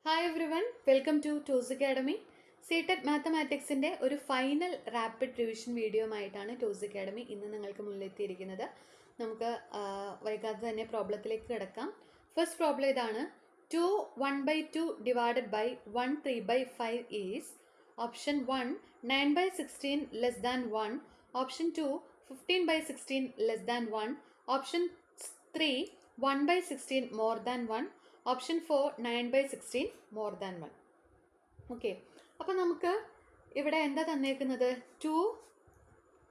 Hi everyone, welcome to ടൂസ് academy. CTET മാത്തമാറ്റിക്സിൻ്റെ ഒരു ഫൈനൽ റാപ്പിഡ് റിവിഷൻ വീഡിയോയുമായിട്ടാണ് ടൂസ് അക്കാഡമി ഇന്ന് നിങ്ങൾക്ക് മുന്നിലെത്തിയിരിക്കുന്നത്. നമുക്ക് വൈകാതെ തന്നെ പ്രോബ്ലത്തിലേക്ക് കിടക്കാം. ഫസ്റ്റ് പ്രോബ്ലം ഇതാണ്. 2 1/2 divided by 1 3/5 is option 1 9/16 less than 1, option 2 15/16 less than 1, option 3 1/16 more than 1, option 4 9/16 more than 1. Okay, അപ്പോൾ നമുക്ക് ഇവിടെ എന്താ തന്നേക്കുന്നത്? 2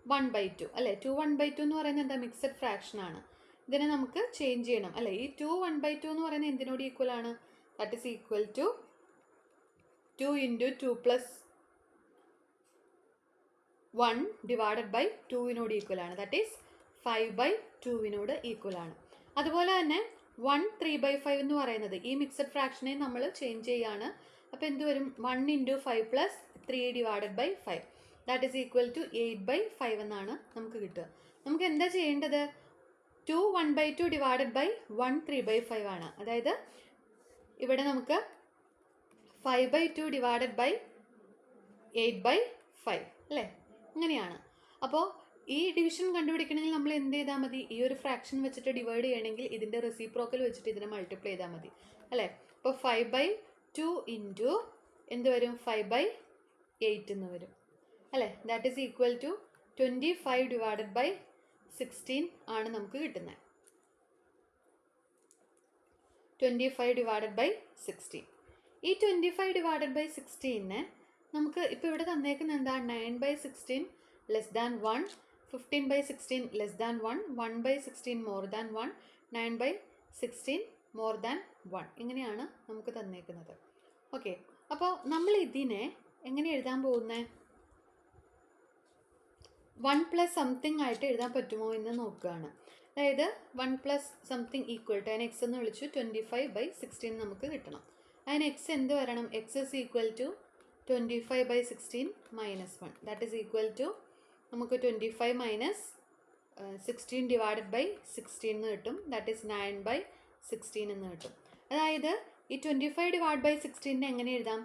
1/2 അല്ലേ? 2 1/2 എന്ന് പറയുന്നത് എന്താ? മിക്സഡ് ഫ്രാക്ഷൻ ആണ്. ഇതിനെ നമുക്ക് ചേഞ്ച് ചെയ്യണം അല്ലേ? ഈ 2 1/2 എന്ന് പറയുന്നത് എന്തിനോട് ഈക്വൽ ആണ്? That is equal to 2 × 2 + 1 divided by 2വിനോട് ഈക്വൽ ആണ്. ദാറ്റ് ഈസ് 5/2വിനോട് ഈക്വൽ ആണ്. അതുപോലെ തന്നെ 1 3/5 എന്ന് പറയുന്നത് ഈ മിക്സഡ് ഫ്രാക്ഷനെ നമ്മൾ ചേഞ്ച് ചെയ്യാണ്. അപ്പോൾ എന്ത് വരും? 1 × 5 + 3 divided by 5 that is equal to 8/5 എന്നാണ് നമുക്ക് കിട്ടുക. നമുക്ക് എന്താ ചെയ്യേണ്ടത്? 2 1/2 ഡിവൈഡഡ് ബൈ 1 3/5 ആണ്. അതായത് ഇവിടെ നമുക്ക് 5/2 ഡിവൈഡഡ് ബൈ 8/5 അല്ലേ? ഇങ്ങനെയാണ്. അപ്പോൾ ഈ ഡിവിഷൻ കണ്ടുപിടിക്കണമെങ്കിൽ നമ്മൾ എന്ത് ചെയ്താൽ മതി? ഈ ഒരു ഫ്രാക്ഷൻ വെച്ചിട്ട് ഡിവൈഡ് ചെയ്യണമെങ്കിൽ ഇതിൻ്റെ റെസിപ്രോക്കൽ വെച്ചിട്ട് ഇതിനെ മൾട്ടിപ്ലൈ ചെയ്താൽ മതി അല്ലേ? അപ്പോൾ 5/2 ഇൻറ്റു എന്ത് വരും? 5/8 എന്ന് വരും അല്ലേ? That is equal to 25 divided by 16 ആണ് നമുക്ക് കിട്ടുന്നത്. 25 ഡിവൈഡഡ് ബൈ 16. ഈ 25 ഡിവൈഡഡ് ബൈ 16നെ നമുക്ക് ഇപ്പോൾ ഇവിടെ തന്നേക്കുന്നത് എന്താ? 9/16 less than 1, 15/16 less than 1, 1/16 more than 1, 9/16 more than 1. ഇങ്ങനെയാണ് നമുക്ക് തന്നേക്കുന്നത്. ഓക്കെ, അപ്പോൾ നമ്മൾ ഇതിനെ എങ്ങനെ എഴുതാൻ പോകുന്നത്? 1 + സംതിങ് ആയിട്ട് എഴുതാൻ പറ്റുമോ എന്ന് നോക്കുകയാണ്. അതായത് 1 + സംതിങ് ഈക്വൽ ടു, അതിന് എക്സ് എന്ന് വിളിച്ചു, 25/16 നമുക്ക് കിട്ടണം. അതിന് എക്സ് എന്ത് വരണം? X is equal to 25/16 - 1 that is equal to നമുക്ക് 25 - 16 ഡിവൈഡഡ് ബൈ 16 എന്ന് കിട്ടും. ദാറ്റ് ഈസ് 9/16 എന്ന് കിട്ടും. അതായത് ഈ 25 ഡിവൈഡ് ബൈ 16 എങ്ങനെ എഴുതാം?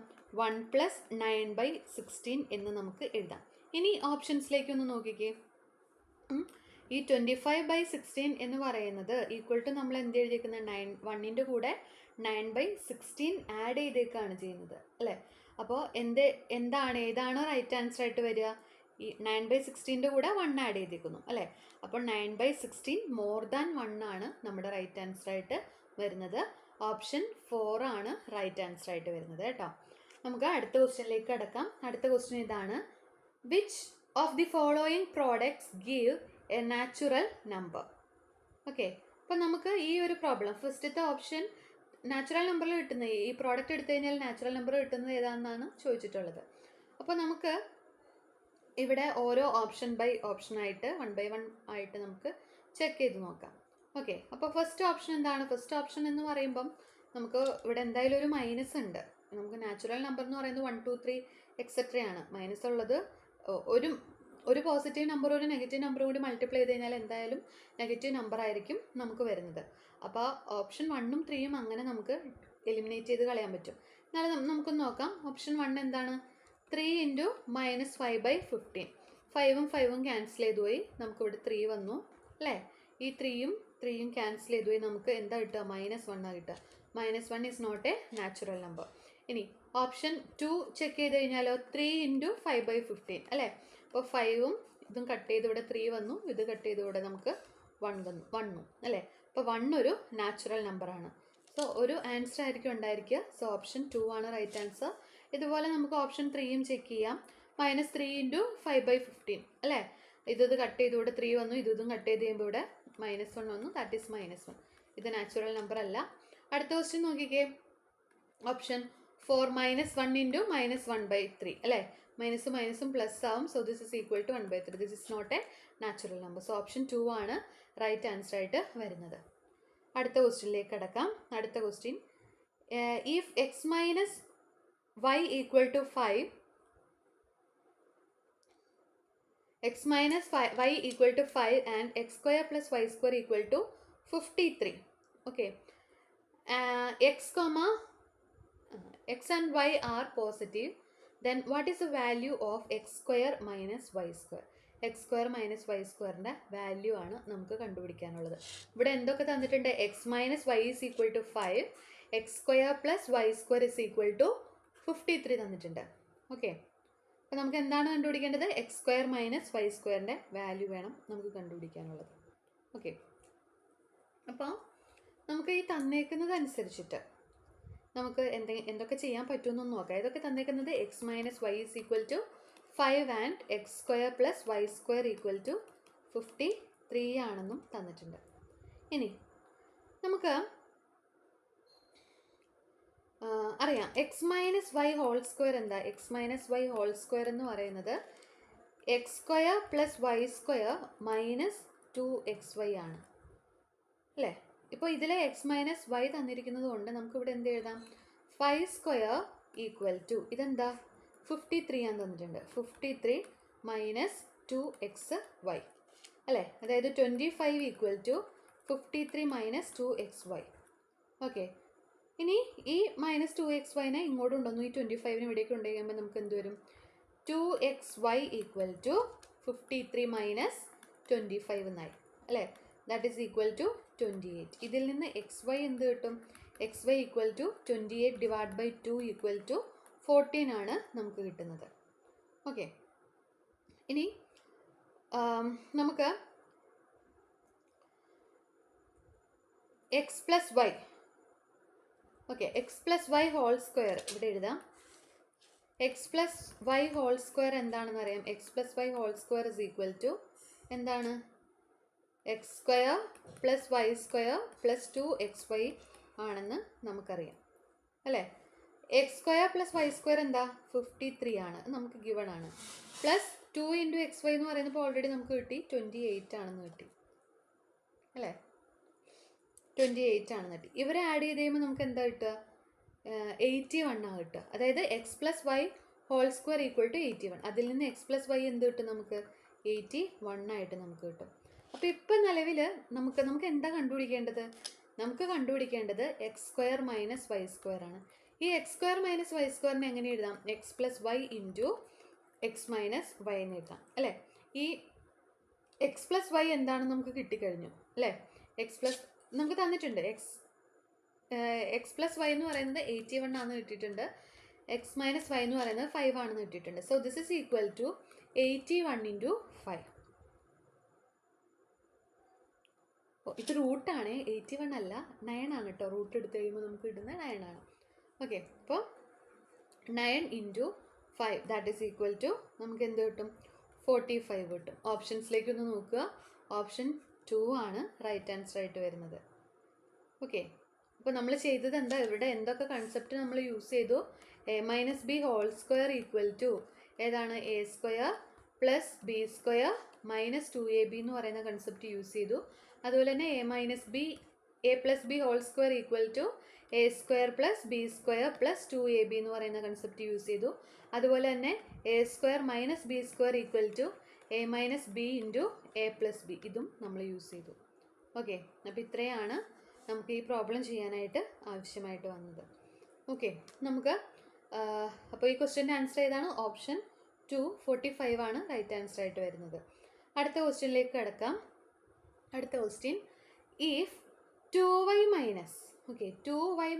1 + 9/16 എന്ന് നമുക്ക് എഴുതാം. ഇനി ഓപ്ഷൻസിലേക്ക് ഒന്ന് നോക്കിക്കേ. ഈ 25/16 എന്ന് പറയുന്നത് ഈക്വൽ ടു നമ്മൾ എന്ത് എഴുതിയിരിക്കുന്നത്? 1ൻ്റെ കൂടെ 9/16 ആഡ് ചെയ്തേക്കാണ് ചെയ്യുന്നത് അല്ലേ? അപ്പോൾ ഏതാണോ റൈറ്റ് ആൻസർ ആയിട്ട് വരിക? ഈ 9/16ൻ്റെ കൂടെ 1 ആഡ് ചെയ്തേക്കുന്നു അല്ലേ? അപ്പോൾ 9/16 മോർ ദാൻ 1 ആണ് നമ്മുടെ റൈറ്റ് ആൻസർ ആയിട്ട് വരുന്നത്. ഓപ്ഷൻ 4 ആണ് റൈറ്റ് ആൻസർ ആയിട്ട് വരുന്നത് കേട്ടോ. നമുക്ക് അടുത്ത ക്വസ്റ്റ്യനിലേക്ക് കടക്കാം. അടുത്ത ക്വസ്റ്റ്യൻ ഇതാണ്. Which of the following products give A natural number? Okay, അപ്പോൾ നമുക്ക് ഈ ഒരു പ്രോബ്ലം ഫസ്റ്റത്തെ ഓപ്ഷൻ നാച്ചുറൽ നമ്പറിൽ കിട്ടുന്നത്, ഈ പ്രോഡക്റ്റ് എടുത്തു കഴിഞ്ഞാൽ നാച്ചുറൽ നമ്പർ കിട്ടുന്നത് ഏതാണെന്നാണ് ചോദിച്ചിട്ടുള്ളത്. അപ്പോൾ നമുക്ക് ഇവിടെ ഓരോ ഓപ്ഷൻ ബൈ ഓപ്ഷൻ ആയിട്ട് 1 by 1 ആയിട്ട് നമുക്ക് ചെക്ക് ചെയ്ത് നോക്കാം. ഓക്കെ, അപ്പോൾ ഫസ്റ്റ് ഓപ്ഷൻ എന്താണ്? ഫസ്റ്റ് ഓപ്ഷൻ എന്ന് പറയുമ്പം നമുക്ക് ഇവിടെ എന്തായാലും ഒരു മൈനസ് ഉണ്ട്. നമുക്ക് നാച്ചുറൽ നമ്പർ എന്ന് പറയുന്നത് 1 2 3 എക്സെട്ര ആണ്. മൈനസ് ഉള്ളത് ഒരു പോസിറ്റീവ് നമ്പർ ഒരു നെഗറ്റീവ് നമ്പർ കൂടി മൾട്ടിപ്ലൈ ചെയ്ത് കഴിഞ്ഞാൽ എന്തായാലും നെഗറ്റീവ് നമ്പർ ആയിരിക്കും നമുക്ക് വരുന്നത്. അപ്പോൾ ഓപ്ഷൻ 1ഉം 3ഉം അങ്ങനെ നമുക്ക് എലിമിനേറ്റ് ചെയ്ത് കളയാൻ പറ്റും. എന്നാലും നമുക്കൊന്ന് നോക്കാം. ഓപ്ഷൻ 1 എന്താണ്? 3 × -5/15. 5ഉം 5ഉം ക്യാൻസൽ ചെയ്തു പോയി, നമുക്കിവിടെ 3 വന്നു അല്ലേ? ഈ 3ഉം 3ഉം ക്യാൻസൽ ചെയ്തു പോയി, നമുക്ക് എന്താ കിട്ടുക? -1 ആണ് കിട്ടുക. -1 is not a natural number. ഇനി ഓപ്ഷൻ 2 ചെക്ക് ചെയ്ത് കഴിഞ്ഞാലോ? 3 × 5/15 അല്ലേ? അപ്പോൾ 5ഉം ഇതും കട്ട് ചെയ്ത് ഇവിടെ 3 വന്നു, ഇത് കട്ട് ചെയ്ത് ഇവിടെ നമുക്ക് 1 വന്നു അല്ലേ? അപ്പോൾ 1 ഒരു നാച്ചുറൽ നമ്പറാണ്. സോ ഒരു ആൻസർ ആയിരിക്കും ഉണ്ടായിരിക്കുക. സോ ഓപ്ഷൻ 2 ആണ് റൈറ്റ് ആൻസർ. ഇതുപോലെ നമുക്ക് ഓപ്ഷൻ 3ഉം ചെക്ക് ചെയ്യാം. -3 × 5/15 അല്ലേ? ഇത് കട്ട് ചെയ്ത് ഇവിടെ 3 വന്നു, ഇതും കട്ട് ചെയ്ത് കഴിയുമ്പോൾ ഇവിടെ -1 വന്നു, ദാറ്റ് ഈസ് -1. ഇത് നാച്ചുറൽ നമ്പർ അല്ല. അടുത്ത ക്വസ്റ്റ്യൻ നോക്കിക്കേ. ഓപ്ഷൻ 4 -1 × -1/3 അല്ലേ? മൈനസും മൈനസും പ്ലസ് ആവും. So this is equal to 1/3. This is not a natural number. So option 2 ആണ് റൈറ്റ് ആൻസർ ആയിട്ട് വരുന്നത്. അടുത്ത ക്വസ്റ്റ്യനിലേക്ക് കടക്കാം. അടുത്ത question. If x - y = 5, x - y = 5 and x² + y² = 53. Okay, x, x and y are positive, then what is the value of x square minus y square? X square minus y സ്ക്വയറിൻ്റെ value ആണ് നമുക്ക് കണ്ടുപിടിക്കാനുള്ളത്. ഇവിടെ എന്തൊക്കെ തന്നിട്ടുണ്ട്? X minus y is equal to 5, x square plus y square is equal to 53 തന്നിട്ടുണ്ട്. Okay, അപ്പോൾ നമുക്ക് എന്താണ് കണ്ടുപിടിക്കേണ്ടത്? എക്സ് സ്ക്വയർ മൈനസ് വൈ സ്ക്വയറിൻ്റെ വാല്യൂ വേണം നമുക്ക് കണ്ടുപിടിക്കാനുള്ളത്. ഓക്കെ, അപ്പോൾ നമുക്ക് ഈ തന്നേക്കുന്നതനുസരിച്ചിട്ട് നമുക്ക് എന്തൊക്കെ ചെയ്യാൻ പറ്റുമെന്നൊന്ന് നോക്കാം. ഇതൊക്കെ തന്നേക്കുന്നത് x minus y is equal to 5 and x square plus y square equal to 53 ആണെന്നും തന്നിട്ടുണ്ട്. ഇനി നമുക്ക് അറിയാം x minus y whole square എന്താ? X minus y whole square എന്ന് പറയുന്നത് x square plus y square minus 2xy ആണ് അല്ലേ? ഇപ്പോൾ ഇതിലെ എക്സ് മൈനസ് വൈ തന്നിരിക്കുന്നത് കൊണ്ട് നമുക്കിവിടെ എന്ത് എഴുതാം? 5 സ്ക്വയർ ഈക്വൽ ടു ഇതെന്താ? 53 ആണ് തന്നിട്ടുണ്ട്. 53 മൈനസ് 2xy അല്ലേ? അതായത് 25 equal to 53 minus 2xy. Okay, ഇനി ഈ മൈനസ് 2xyനെ ഇങ്ങോട്ട് കൊണ്ടുവന്നു, ഈ 25ന് ഇവിടേക്ക് കൊണ്ടുപോയി നമുക്ക് എന്ത് വരും? 2xy ഈക്വൽ ടു 53 മൈനസ് 25 എന്നായി അല്ലേ? That is equal to 28. ഇതിൽ നിന്ന് എക്സ് വൈ എന്ത് കിട്ടും? X y equal to 28 divide by 2 equal to 14 ആണ് നമുക്ക് കിട്ടുന്നത്. ഓക്കെ, ഇനി നമുക്ക് x plus y, okay, x plus y whole square ഇവിടെ എഴുതാം. X plus y whole square എന്താണെന്ന് അറിയാം. X plus y whole square is equal to എന്താണ്? X square plus y square plus 2xy ആണെന്ന് നമുക്കറിയാം അല്ലേ? X square plus y square എന്താ? 53 ആണ്, നമുക്ക് ഗിവൺ ആണ്. പ്ലസ് 2 ഇൻറ്റു xy എന്ന് പറയുന്നപ്പോൾ ഓൾറെഡി നമുക്ക് കിട്ടി 28 ആണെന്ന് കിട്ടി അല്ലേ? 28 ആണെന്ന് കിട്ടി. ഇവരെ ആഡ് ചെയ്ത് കഴിയുമ്പോൾ നമുക്ക് എന്താ കിട്ടുക? 81 ആണ് കിട്ടുക. അതായത് x plus y whole square equal to 81. അതിൽ നിന്ന് എക്സ് പ്ലസ് വൈ എന്ത് കിട്ടും? നമുക്ക് 81 ആയിട്ട് നമുക്ക് കിട്ടും. അപ്പോൾ ഇപ്പം നിലവിൽ നമുക്ക് എന്താ കണ്ടുപിടിക്കേണ്ടത്? നമുക്ക് കണ്ടുപിടിക്കേണ്ടത് x square minus y square ആണ്. ഈ എക്സ് സ്ക്വയർ മൈനസ് വൈ സ്ക്വയറിനെ എങ്ങനെ എഴുതാം? X plus y into x minus y എന്ന് എഴുതാം അല്ലേ? ഈ എക്സ് പ്ലസ് വൈ എന്താണെന്ന് നമുക്ക് കിട്ടിക്കഴിഞ്ഞു അല്ലേ? എക്സ് പ്ലസ് നമുക്ക് തന്നിട്ടുണ്ട്. എക്സ് പ്ലസ് വൈ എന്ന് പറയുന്നത് 81 ആണെന്ന് കിട്ടിയിട്ടുണ്ട്. എക്സ് മൈനസ് വൈ എന്ന് പറയുന്നത് 5 ആണെന്ന് കിട്ടിയിട്ടുണ്ട്. So this is equal to 81 into 5. ഇത് റൂട്ടാണ്, 81 അല്ല 9 ആണ് കേട്ടോ. റൂട്ട് എടുത്ത് കഴിയുമ്പോൾ നമുക്ക് കിട്ടുന്നത് 9 ആണ്. ഓക്കെ, അപ്പോൾ 9 into 5 that is equal to നമുക്ക് എന്ത് കിട്ടും? 45 കിട്ടും. ഓപ്ഷൻസിലേക്കൊന്ന് നോക്കുക. ഓപ്ഷൻ 2 ആണ് റൈറ്റ് ആൻസർ ആയിട്ട് വരുന്നത്. ഓക്കെ, അപ്പോൾ നമ്മൾ ചെയ്തത് എന്താ? ഇവിടെ എന്തൊക്കെ കൺസെപ്റ്റ് നമ്മൾ യൂസ് ചെയ്തു? A minus b whole square equal to ഏതാണ്? A square plus b square minus 2ab എന്ന് പറയുന്ന കൺസെപ്റ്റ് യൂസ് ചെയ്തു. അതുപോലെ തന്നെ a plus b whole square equal to a square plus b square plus 2ab എന്ന് പറയുന്ന concept use ചെയ്തു. അതുപോലെ തന്നെ a square minus b square equal to a minus b into a plus b, ഇതും നമ്മൾ യൂസ് ചെയ്തു. Okay, അപ്പോൾ ഇത്രയാണ് നമുക്ക് ഈ പ്രോബ്ലം ചെയ്യാനായിട്ട് ആവശ്യമായിട്ട് വന്നത്. ഓക്കെ, നമുക്ക് അപ്പോൾ ഈ ക്വസ്റ്റ്യൻ്റെ ആൻസർ ഏതാണ്? ഓപ്ഷൻ 2 45 ആണ് റൈറ്റ് ആൻസർ ആയിട്ട് വരുന്നത്. അടുത്ത ക്വസ്റ്റ്യനിലേക്ക് കിടക്കാം. അടുത്ത question, if 2y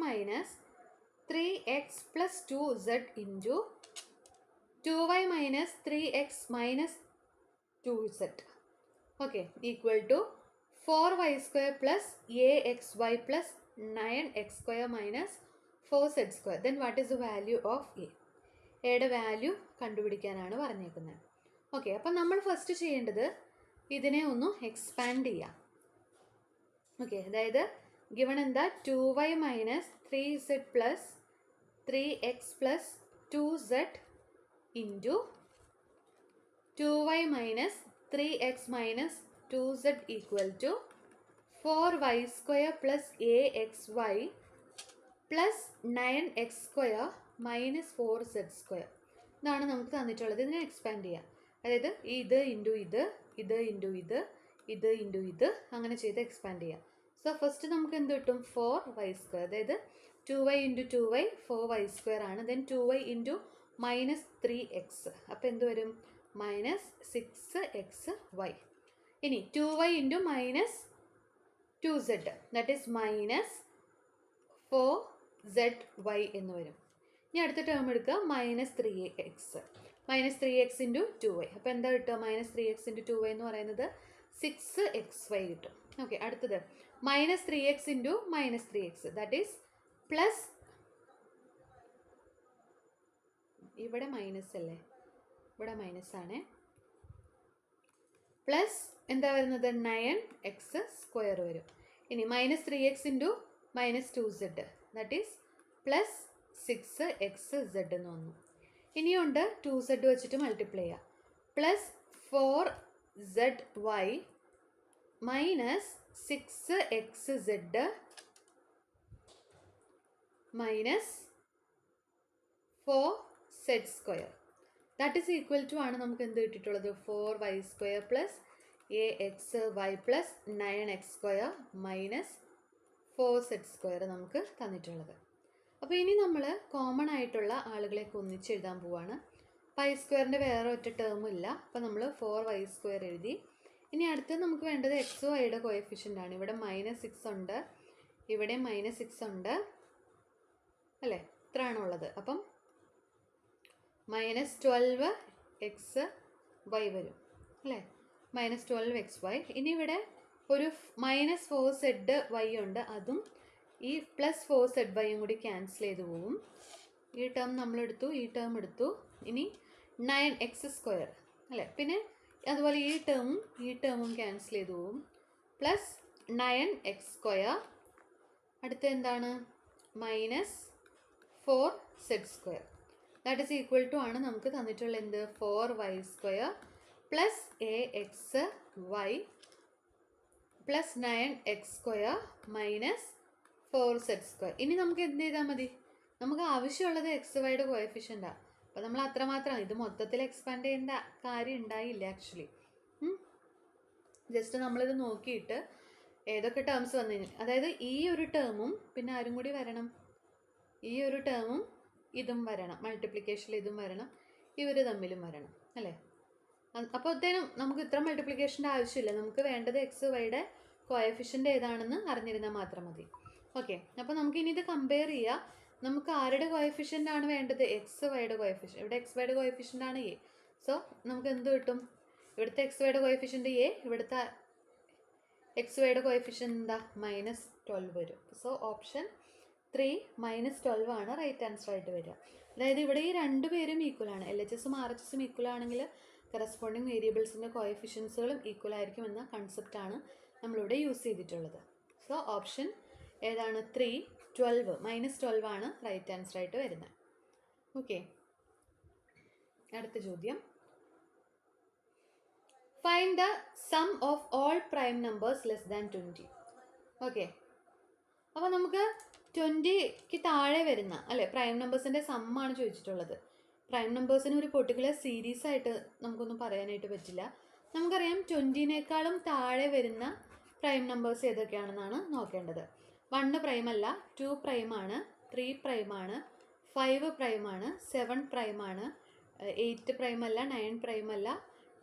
minus 3x plus 2z into 2y minus 3x minus 2z okay equal to 4y square plus axy plus 9x square minus 4z square, then what is the value of എയുടെ value കണ്ടുപിടിക്കാനാണ് പറഞ്ഞേക്കുന്നത്. Okay, അപ്പം നമ്മൾ first ചെയ്യേണ്ടത് ഇതിനെ ഒന്ന് expand ചെയ്യാം. Okay, അതായത് ഗിവൺ എന്താ? 2y minus 3z plus 3x plus 2z into 2y minus 3x minus 2z equal to 4y square plus axy plus 9x square minus 4z square. ഇതാണ് നമുക്ക് തന്നിട്ടുള്ളത്. ഇതിനെ എക്സ്പാൻഡ് ചെയ്യാം. അതായത് ഇത് ഇൻറ്റു ഇത്, ഇത് ഇൻറ്റു ഇത്, ഇത് ഇൻറ്റു ഇത്, അങ്ങനെ ചെയ്ത് എക്സ്പാൻഡ് ചെയ്യാം. സോ ഫസ്റ്റ് നമുക്ക് എന്ത് കിട്ടും? 4y square. അതായത് 2y into 2y 4y square ആണ്. Then 2y into minus 3x. അപ്പോൾ എന്ത് വരും? മൈനസ് 6xy. ഇനി 2y into minus 2z, that is minus 4zy എന്ന് വരും. ഇനി അടുത്ത ടേം എടുക്കുക, minus 3x. Minus 3x into 2y. അപ്പോൾ എന്താ കിട്ടുക? മൈനസ് 3x ഇൻറ്റു 2y എന്ന് പറയുന്നത് 6xy കിട്ടും. ഓക്കെ, അടുത്തത് minus 3x into minus 3x, that is plus, ഇവിടെ മൈനസ് അല്ലേ, ഇവിടെ മൈനസ് ആണ്, പ്ലസ് എന്താ വരുന്നത്? 9x സ്ക്വയർ വരും. ഇനി minus 3x into minus 2z, that is plus 6xz എന്ന് വന്നു. ഇനിയുണ്ട് 2z വെച്ചിട്ട് മൾട്ടിപ്ലൈ ചെയ്യുക. Plus 4zy minus 6xz minus 4z square, that is equal to ആണ് നമുക്ക് എന്ത് കിട്ടിയിട്ടുള്ളത്? 4y square plus axy plus 9x square minus 4z square നമുക്ക് തന്നിട്ടുള്ളത്. അപ്പോൾ ഇനി നമ്മൾ കോമൺ ആയിട്ടുള്ള ആളുകളെയൊക്കെ ഒന്നിച്ച് എഴുതാൻ പോവാണ്. പൈ സ്ക്വയറിൻ്റെ വേറെ ഒറ്റ ടേമും ഇല്ല. അപ്പോൾ നമ്മൾ 4y സ്ക്വയർ എഴുതി. ഇനി അടുത്ത് നമുക്ക് വേണ്ടത് എക്സ് വൈയുടെ കോഎഫിഷ്യൻ്റ് ആണ്. ഇവിടെ മൈനസ് 6 ഉണ്ട്, ഇവിടെ മൈനസ് 6 ഉണ്ട് അല്ലേ, ഇത്ര ആണുള്ളത്. അപ്പം മൈനസ് 12xy വരും അല്ലേ, മൈനസ് 12xy. ഇനി ഇവിടെ ഒരു മൈനസ് 4zy ഉണ്ട്, അതും ഈ പ്ലസ് 4zyയും കൂടി ക്യാൻസൽ ചെയ്ത് പോവും. ഈ ടേം നമ്മളെടുത്തു, ഈ ടേം എടുത്തു. ഇനി 9x സ്ക്വയർ അല്ലേ, പിന്നെ അതുപോലെ ഈ ടേമും ക്യാൻസൽ ചെയ്ത് പോവും. പ്ലസ് 9x സ്ക്വയർ, അടുത്ത എന്താണ്? Minus 4z square, that is equal to ആണ് നമുക്ക് തന്നിട്ടുള്ള എന്ത്? 4y square plus axy plus 9x square minus 4z square. ഇനി നമുക്ക് എന്ത് ചെയ്താൽ മതി? നമുക്ക് ആവശ്യമുള്ളത് എക്സ് വൈയുടെ കോഎഫിഷ്യൻ്റാണ്. അപ്പോൾ നമ്മൾ അത്രമാത്രമാണ്, ഇത് മൊത്തത്തിൽ എക്സ്പാൻഡ് ചെയ്യേണ്ട കാര്യം ഉണ്ടായില്ല ആക്ച്വലി. ജസ്റ്റ് നമ്മളിത് നോക്കിയിട്ട് ഏതൊക്കെ ടേംസ് വന്നു കഴിഞ്ഞാൽ, അതായത് ഈ ഒരു ടേമും പിന്നെ ആരും കൂടി വരണം, ഈ ഒരു ടേമും ഇതും വരണം, മൾട്ടിപ്ലിക്കേഷനിൽ ഇതും വരണം, ഇവർ തമ്മിലും വരണം അല്ലേ. അപ്പോഴത്തേനും നമുക്ക് ഇത്ര മൾട്ടിപ്ലിക്കേഷൻ്റെ ആവശ്യമില്ല. നമുക്ക് വേണ്ടത് എക്സ് വൈയുടെ കോഎഫിഷ്യൻ്റ് ഏതാണെന്ന് അറിഞ്ഞിരുന്നാൽ മാത്രം മതി. ഓക്കെ, അപ്പോൾ നമുക്കിനി ഇത് കമ്പയർ ചെയ്യുക. നമുക്ക് ആരുടെ കോഎഫിഷ്യൻ്റ് ആണ് വേണ്ടത്? എക്സ് വൈയുടെ കോഎഫിഷ്യൻ്റ്. ഇവിടെ എക്സ് വൈയുടെ കോഎഫിഷ്യൻ്റ് ആണ് എ. സോ നമുക്ക് എന്ത് കിട്ടും? ഇവിടുത്തെ എക്സ് വൈയുടെ കോഎഫിഷ്യൻ്റ് എ, ഇവിടുത്തെ എക്സ് വൈയുടെ കോഎഫിഷ്യൻ്റ് എന്താ? മൈനസ് 12 വരും. സോ ഓപ്ഷൻ 3 മൈനസ് 12 ആണ് റൈറ്റ് ആൻസർ ആയിട്ട് വരിക. അതായത് ഇവിടെ ഈ രണ്ട് പേരും ഈക്വൽ ആണ്. LHSും RHSും ഈക്വൽ ആണെങ്കിൽ കറസ്പോണ്ടിങ് വേരിയബിൾസിൻ്റെ കോഎഫിഷ്യൻസുകളും ഈക്വൽ ആയിരിക്കും എന്ന കൺസെപ്റ്റാണ് നമ്മളിവിടെ യൂസ് ചെയ്തിട്ടുള്ളത്. സോ ഓപ്ഷൻ ഏതാണ്? 3 12 മൈനസ് 12 ആണ് റൈറ്റ് ആൻസർ ആയിട്ട് വരുന്നത്. ഓക്കെ, അടുത്ത ചോദ്യം. Find the sum of all prime numbers less than 20. Okay, അപ്പോൾ നമുക്ക് 20ക്ക് താഴെ വരുന്ന അല്ലേ പ്രൈം നമ്പേഴ്സിൻ്റെ സമ്മാണ് ചോദിച്ചിട്ടുള്ളത്. പ്രൈം നമ്പേഴ്സിന് ഒരു പെർട്ടിക്കുലർ സീരീസ് ആയിട്ട് നമുക്കൊന്നും പറയാനായിട്ട് പറ്റില്ല. നമുക്കറിയാം 20നേക്കാളും താഴെ വരുന്ന പ്രൈം നമ്പേഴ്സ് ഏതൊക്കെയാണെന്നാണ് നോക്കേണ്ടത്. 1 പ്രൈം അല്ല, 2 പ്രൈമാണ്, 3 പ്രൈമാണ്, 5 പ്രൈമാണ്, 7 പ്രൈമാണ്, 8 പ്രൈം അല്ല, 9 പ്രൈം അല്ല,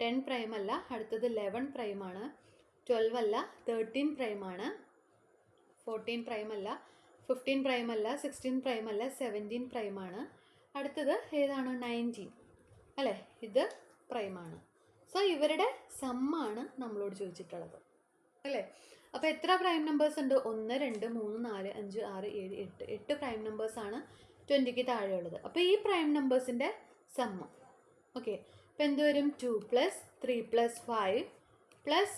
10 പ്രൈം അല്ല, അടുത്തത് 11 പ്രൈമാണ്, 12 അല്ല, 13 പ്രൈമാണ്, 14 പ്രൈം അല്ല, 15 പ്രൈം അല്ല, 16 പ്രൈം അല്ല, 17 പ്രൈമാണ്, അടുത്തത് ഏതാണ്? 19 അല്ലേ, ഇത് പ്രൈമാണ്. സോ ഇവരുടെ സമ്മാണ് നമ്മളോട് ചോദിച്ചിട്ടുള്ളത് അല്ലേ. അപ്പോൾ എത്ര പ്രൈം നമ്പേഴ്സ് ഉണ്ട്? 1 2 3 4 5 6 7 8 8 പ്രൈം നമ്പേഴ്സാണ് 20ക്ക് താഴെയുള്ളത്. അപ്പോൾ ഈ പ്രൈം നമ്പേഴ്സിൻ്റെ സമ്മ് ഓക്കെ, അപ്പോൾ എന്ത് വരും? 2 + 3 + 5 +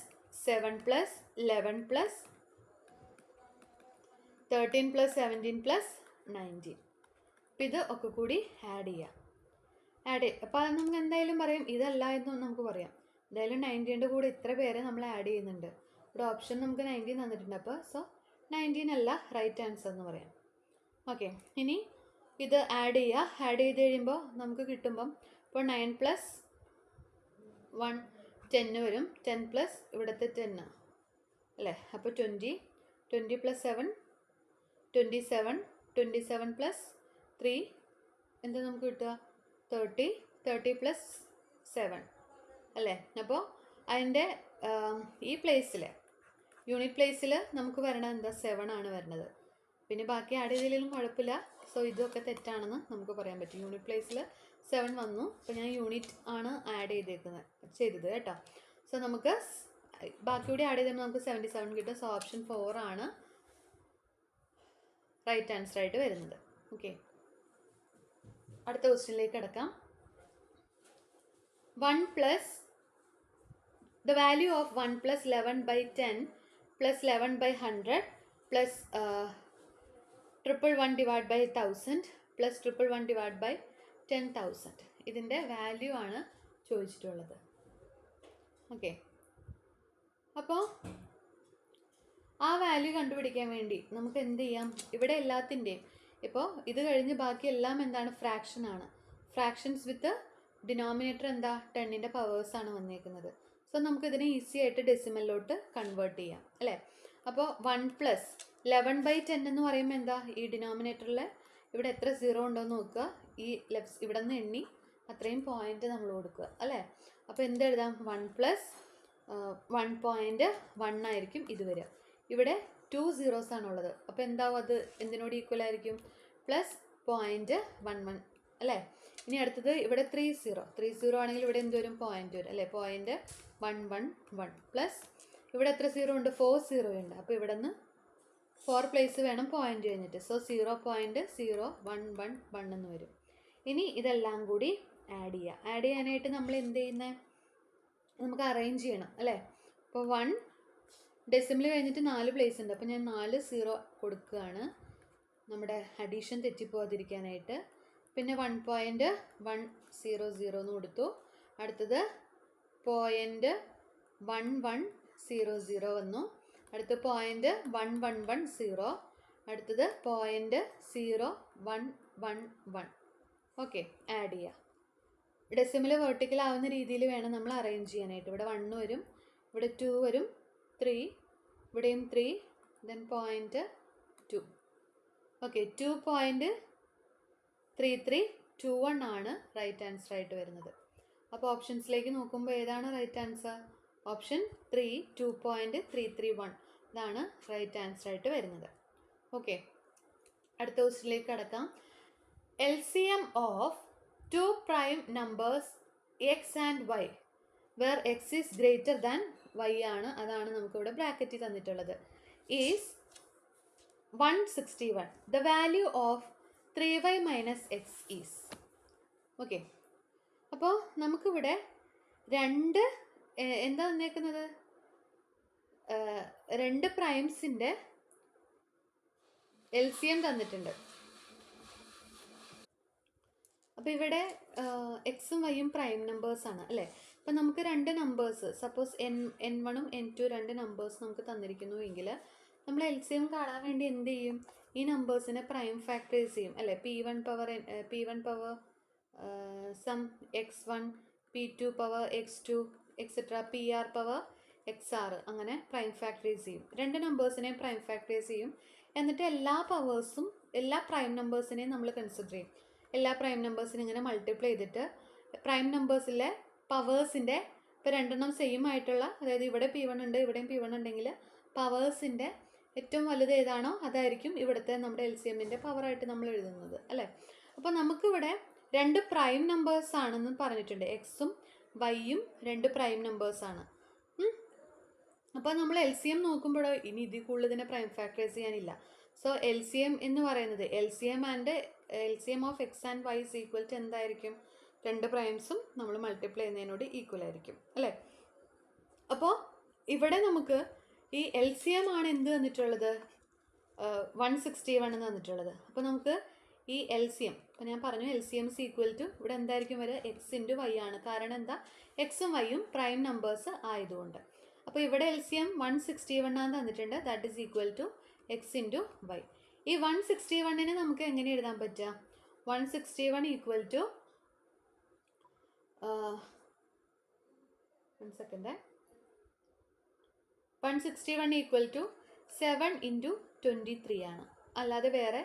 7 + 11 + 13 + 17 + 19. അപ്പോൾ ഇത് ഒക്കെ കൂടി ആഡ് ചെയ്യാം. അപ്പോൾ അത് നമുക്ക് എന്തായാലും പറയാം, ഇതല്ല എന്ന് നമുക്ക് പറയാം. എന്തായാലും 19ൻ്റെ കൂടെ ഇത്ര പേരെ നമ്മൾ ആഡ് ചെയ്യുന്നുണ്ട്. ഇവിടെ ഓപ്ഷൻ നമുക്ക് 19 തന്നിട്ടുണ്ട്. അപ്പോൾ സോ 19 അല്ല റൈറ്റ് ആൻസർ എന്ന് പറയാം. ഓക്കെ, ഇനി ഇത് ആഡ് ചെയ്യുക. ആഡ് ചെയ്ത് കഴിയുമ്പോൾ നമുക്ക് കിട്ടുമ്പം ഇപ്പോൾ 9 + 1 10 വരും. 10 + ഇവിടുത്തെ 10 അല്ലേ. അപ്പോൾ 20 + 7 27 27 പ്ലസ് 3 എന്താ നമുക്ക് കിട്ടുക 30 30 പ്ലസ് 7 അല്ലേ. അപ്പോൾ അതിൻ്റെ ഈ പ്ലേസിൽ യൂണിറ്റ് പ്ലേസിൽ നമുക്ക് വരണത് എന്താ 7 ആണ് വരുന്നത്. പിന്നെ ബാക്കി ആഡ് ചെയ്തതിലും കുഴപ്പമില്ല. സോ ഇതൊക്കെ തെറ്റാണെന്ന് നമുക്ക് പറയാൻ പറ്റും. യൂണിറ്റ് പ്ലേസിൽ 7 വന്നു. അപ്പോൾ ഞാൻ യൂണിറ്റ് ആണ് ആഡ് ചെയ്തത് കേട്ടോ. സോ നമുക്ക് ബാക്കിയൂടെ ആഡ് ചെയ്തപ്പോൾ നമുക്ക് 77 കിട്ടും. സോ ഓപ്ഷൻ 4 ആണ് റൈറ്റ് ആൻസർ ആയിട്ട് വരുന്നത്. ഓക്കെ, അടുത്ത ക്വസ്റ്റ്യനിലേക്ക് കിടക്കാം. 1 plus the value of 1 plus 11 by 10 plus 11 by 100 plus 111 divided by 1000 plus 111 divided by 10,000 ഇതിൻ്റെ വാല്യൂ ആണ് ചോദിച്ചിട്ടുള്ളത്. ഓക്കെ, അപ്പോൾ ആ വാല്യൂ കണ്ടുപിടിക്കാൻ വേണ്ടി നമുക്ക് എന്ത് ചെയ്യാം? ഇവിടെ എല്ലാത്തിൻ്റെയും ഇപ്പോൾ ഇത് കഴിഞ്ഞ് ബാക്കി എല്ലാം എന്താണ്? ഫ്രാക്ഷൻ ആണ്. ഫ്രാക്ഷൻസ് വിത്ത് ഡിനോമിനേറ്റർ എന്താ? 10ൻ്റെ പവേഴ്സാണ് വന്നേക്കുന്നത്. സോ നമുക്കിതിനെ ഈസി ആയിട്ട് ഡെസിമലിലോട്ട് കൺവേർട്ട് ചെയ്യാം അല്ലേ. അപ്പോൾ 1 പ്ലസ് 11 by 10 എന്ന് പറയുമ്പോൾ എന്താ? ഈ ഡിനോമിനേറ്ററിൽ ഇവിടെ എത്ര 0 ഉണ്ടോ എന്ന് നോക്കുക. ഈ ഇവിടെ നിന്ന് എണ്ണി അത്രയും പോയിന്റ് നമ്മൾ കൊടുക്കുക അല്ലേ. അപ്പോൾ എന്തെഴുതാം? 1 പ്ലസ് 1.1 ആയിരിക്കും ഇത് വരിക. ഇവിടെ 2 zeros ആണുള്ളത്. അപ്പോൾ എന്താവും? അത് എന്തിനോട് ഈക്വൽ ആയിരിക്കും? പ്ലസ് 0.11 അല്ലേ. ഇനി അടുത്തത് ഇവിടെ 30 ആണെങ്കിൽ ഇവിടെ എന്ത് വരും? പോയിന്റ് വരും അല്ലേ. 0.111 പ്ലസ് ഇവിടെ എത്ര 0 ഉണ്ട്? 4 0 ഉണ്ട്. അപ്പോൾ ഇവിടെ നിന്ന് 4 പ്ലേസ് വേണം പോയിന്റ് കഴിഞ്ഞിട്ട്. സോ 0.0111 എന്ന് വരും. ഇനി ഇതെല്ലാം കൂടി ആഡ് ചെയ്യുക. ആഡ് ചെയ്യാനായിട്ട് നമ്മൾ എന്ത് ചെയ്യുന്നത്? നമുക്ക് അറേഞ്ച് ചെയ്യണം അല്ലേ. അപ്പോൾ 1 ഡെസിമൽ കഴിഞ്ഞിട്ട് 4 പ്ലേസ് ഉണ്ട്. അപ്പോൾ ഞാൻ 4 0 കൊടുക്കുകയാണ് നമ്മുടെ അഡീഷൻ തെറ്റിപ്പോകാതിരിക്കാനായിട്ട്. പിന്നെ 1.100 എന്ന് കൊടുത്തു. അടുത്തത് 0.1100 വന്നു. അടുത്ത് 0.1110. അടുത്തത് 0.0111. ഓക്കെ, ആഡ് ചെയ്യുക. ഡെസിമൽ വെർട്ടിക്കൽ ആവുന്ന രീതിയിൽ വേണം നമ്മൾ അറേഞ്ച് ചെയ്യാനായിട്ട്. ഇവിടെ 1 വരും, ഇവിടെ 2 വരും, 3, ഇവിടെയും 3, ദെൻ 0.2. ഓക്കെ, 2.3321 ആണ് റൈറ്റ് ആൻസർ ആയിട്ട് വരുന്നത്. അപ്പോൾ ഓപ്ഷൻസിലേക്ക് നോക്കുമ്പോൾ ഏതാണ് റൈറ്റ് ആൻസർ? ഓപ്ഷൻ 3, 2.331 ഇതാണ് റൈറ്റ് ആൻസർ ആയിട്ട് വരുന്നത്. ഓക്കെ, അടുത്ത ക്വസ്റ്റ്യനിലേക്ക് കടക്കാം. LCM of 2 prime numbers x and y where x is greater than y ആണ്, അതാണ് നമുക്കിവിടെ ബ്രാക്കറ്റിൽ തന്നിട്ടുള്ളത്, is 161. The value of 3y minus x is. Okay, അപ്പോൾ നമുക്കിവിടെ രണ്ട് എന്താ തന്നേക്കുന്നത്? 2 പ്രൈംസിൻ്റെ LCM തന്നിട്ടുണ്ട്. അപ്പോൾ ഇവിടെ എക്സും വൈയും പ്രൈം നമ്പേഴ്സാണ് അല്ലേ. അപ്പോൾ നമുക്ക് 2 നമ്പേഴ്സ്, സപ്പോസ് n1ഉം n2 2 നമ്പേഴ്സ് നമുക്ക് തന്നിരിക്കുന്നു എങ്കിൽ നമ്മൾ LCM കാണാൻ വേണ്ടി എന്ത് ചെയ്യും? ഈ നമ്പേഴ്സിനെ പ്രൈം ഫാക്ടറൈസ് ചെയ്യും അല്ലേ. P1 power sum x1, P2 power x2 etcetera, PR power XR, അങ്ങനെ പ്രൈം ഫാക്ടറൈസ് ചെയ്യും. 2 നമ്പേഴ്സിനെയും പ്രൈം ഫാക്ടറൈസ് ചെയ്യും. എന്നിട്ട് എല്ലാ പവേഴ്സും എല്ലാ പ്രൈം നമ്പേഴ്സിനെയും നമ്മൾ കൺസിഡർ ചെയ്യും. എല്ലാ പ്രൈം നമ്പേഴ്സിനും ഇങ്ങനെ മൾട്ടിപ്ലൈ ചെയ്തിട്ട് പ്രൈം നമ്പേഴ്സിലെ പവേഴ്സിൻ്റെ ഇപ്പോൾ 2 സെയിം ആയിട്ടുള്ള, അതായത് ഇവിടെ P1 ഉണ്ട് ഇവിടെയും P1 ഉണ്ടെങ്കിൽ പവേഴ്സിൻ്റെ ഏറ്റവും വലുത് ഏതാണോ അതായിരിക്കും ഇവിടുത്തെ നമ്മുടെ LCMൻ്റെ പവറായിട്ട് നമ്മൾ എഴുതുന്നത് അല്ലേ. അപ്പോൾ നമുക്കിവിടെ 2 പ്രൈം നമ്പേഴ്സ് ആണെന്ന് പറഞ്ഞിട്ടുണ്ട്. എക്സും വൈയും 2 പ്രൈം നമ്പേഴ്സാണ്. അപ്പോൾ നമ്മൾ LCM നോക്കുമ്പോഴോ ഇനി ഇതിൽ കൂടുതൽ പ്രൈം ഫാക്ടറൈസ് ചെയ്യാനില്ല. സോ LCM എന്ന് പറയുന്നത് LCM of x and y is equal to എന്തായിരിക്കും? 2 പ്രൈംസും നമ്മൾ മൾട്ടിപ്ലൈ ചെയ്യുന്നതിനോട് ഈക്വൽ ആയിരിക്കും അല്ലേ. അപ്പോൾ ഇവിടെ നമുക്ക് ഈ LCM ആണ് എന്ത് തന്നിട്ടുള്ളത്? 161 എന്ന് തന്നിട്ടുള്ളത്. അപ്പോൾ നമുക്ക് ഈ LCM, അപ്പോൾ ഞാൻ പറഞ്ഞു LCM is equal to ഇവിടെ എന്തായിരിക്കും വരിക? എക്സ് ഇൻറ്റു വൈ ആണ്. കാരണം എന്താ? എക്സും വൈയും പ്രൈം നമ്പേഴ്സ് ആയതുകൊണ്ട്. അപ്പോൾ ഇവിടെ LCM 161 ആണ് തന്നിട്ടുണ്ട്. That is equal to x into y. ഈ 161നെ നമുക്ക് എങ്ങനെ എഴുതാൻ പറ്റുക? 161 equal to 161 equal to 7 into 23 ആണ്. അല്ലാതെ വേറെ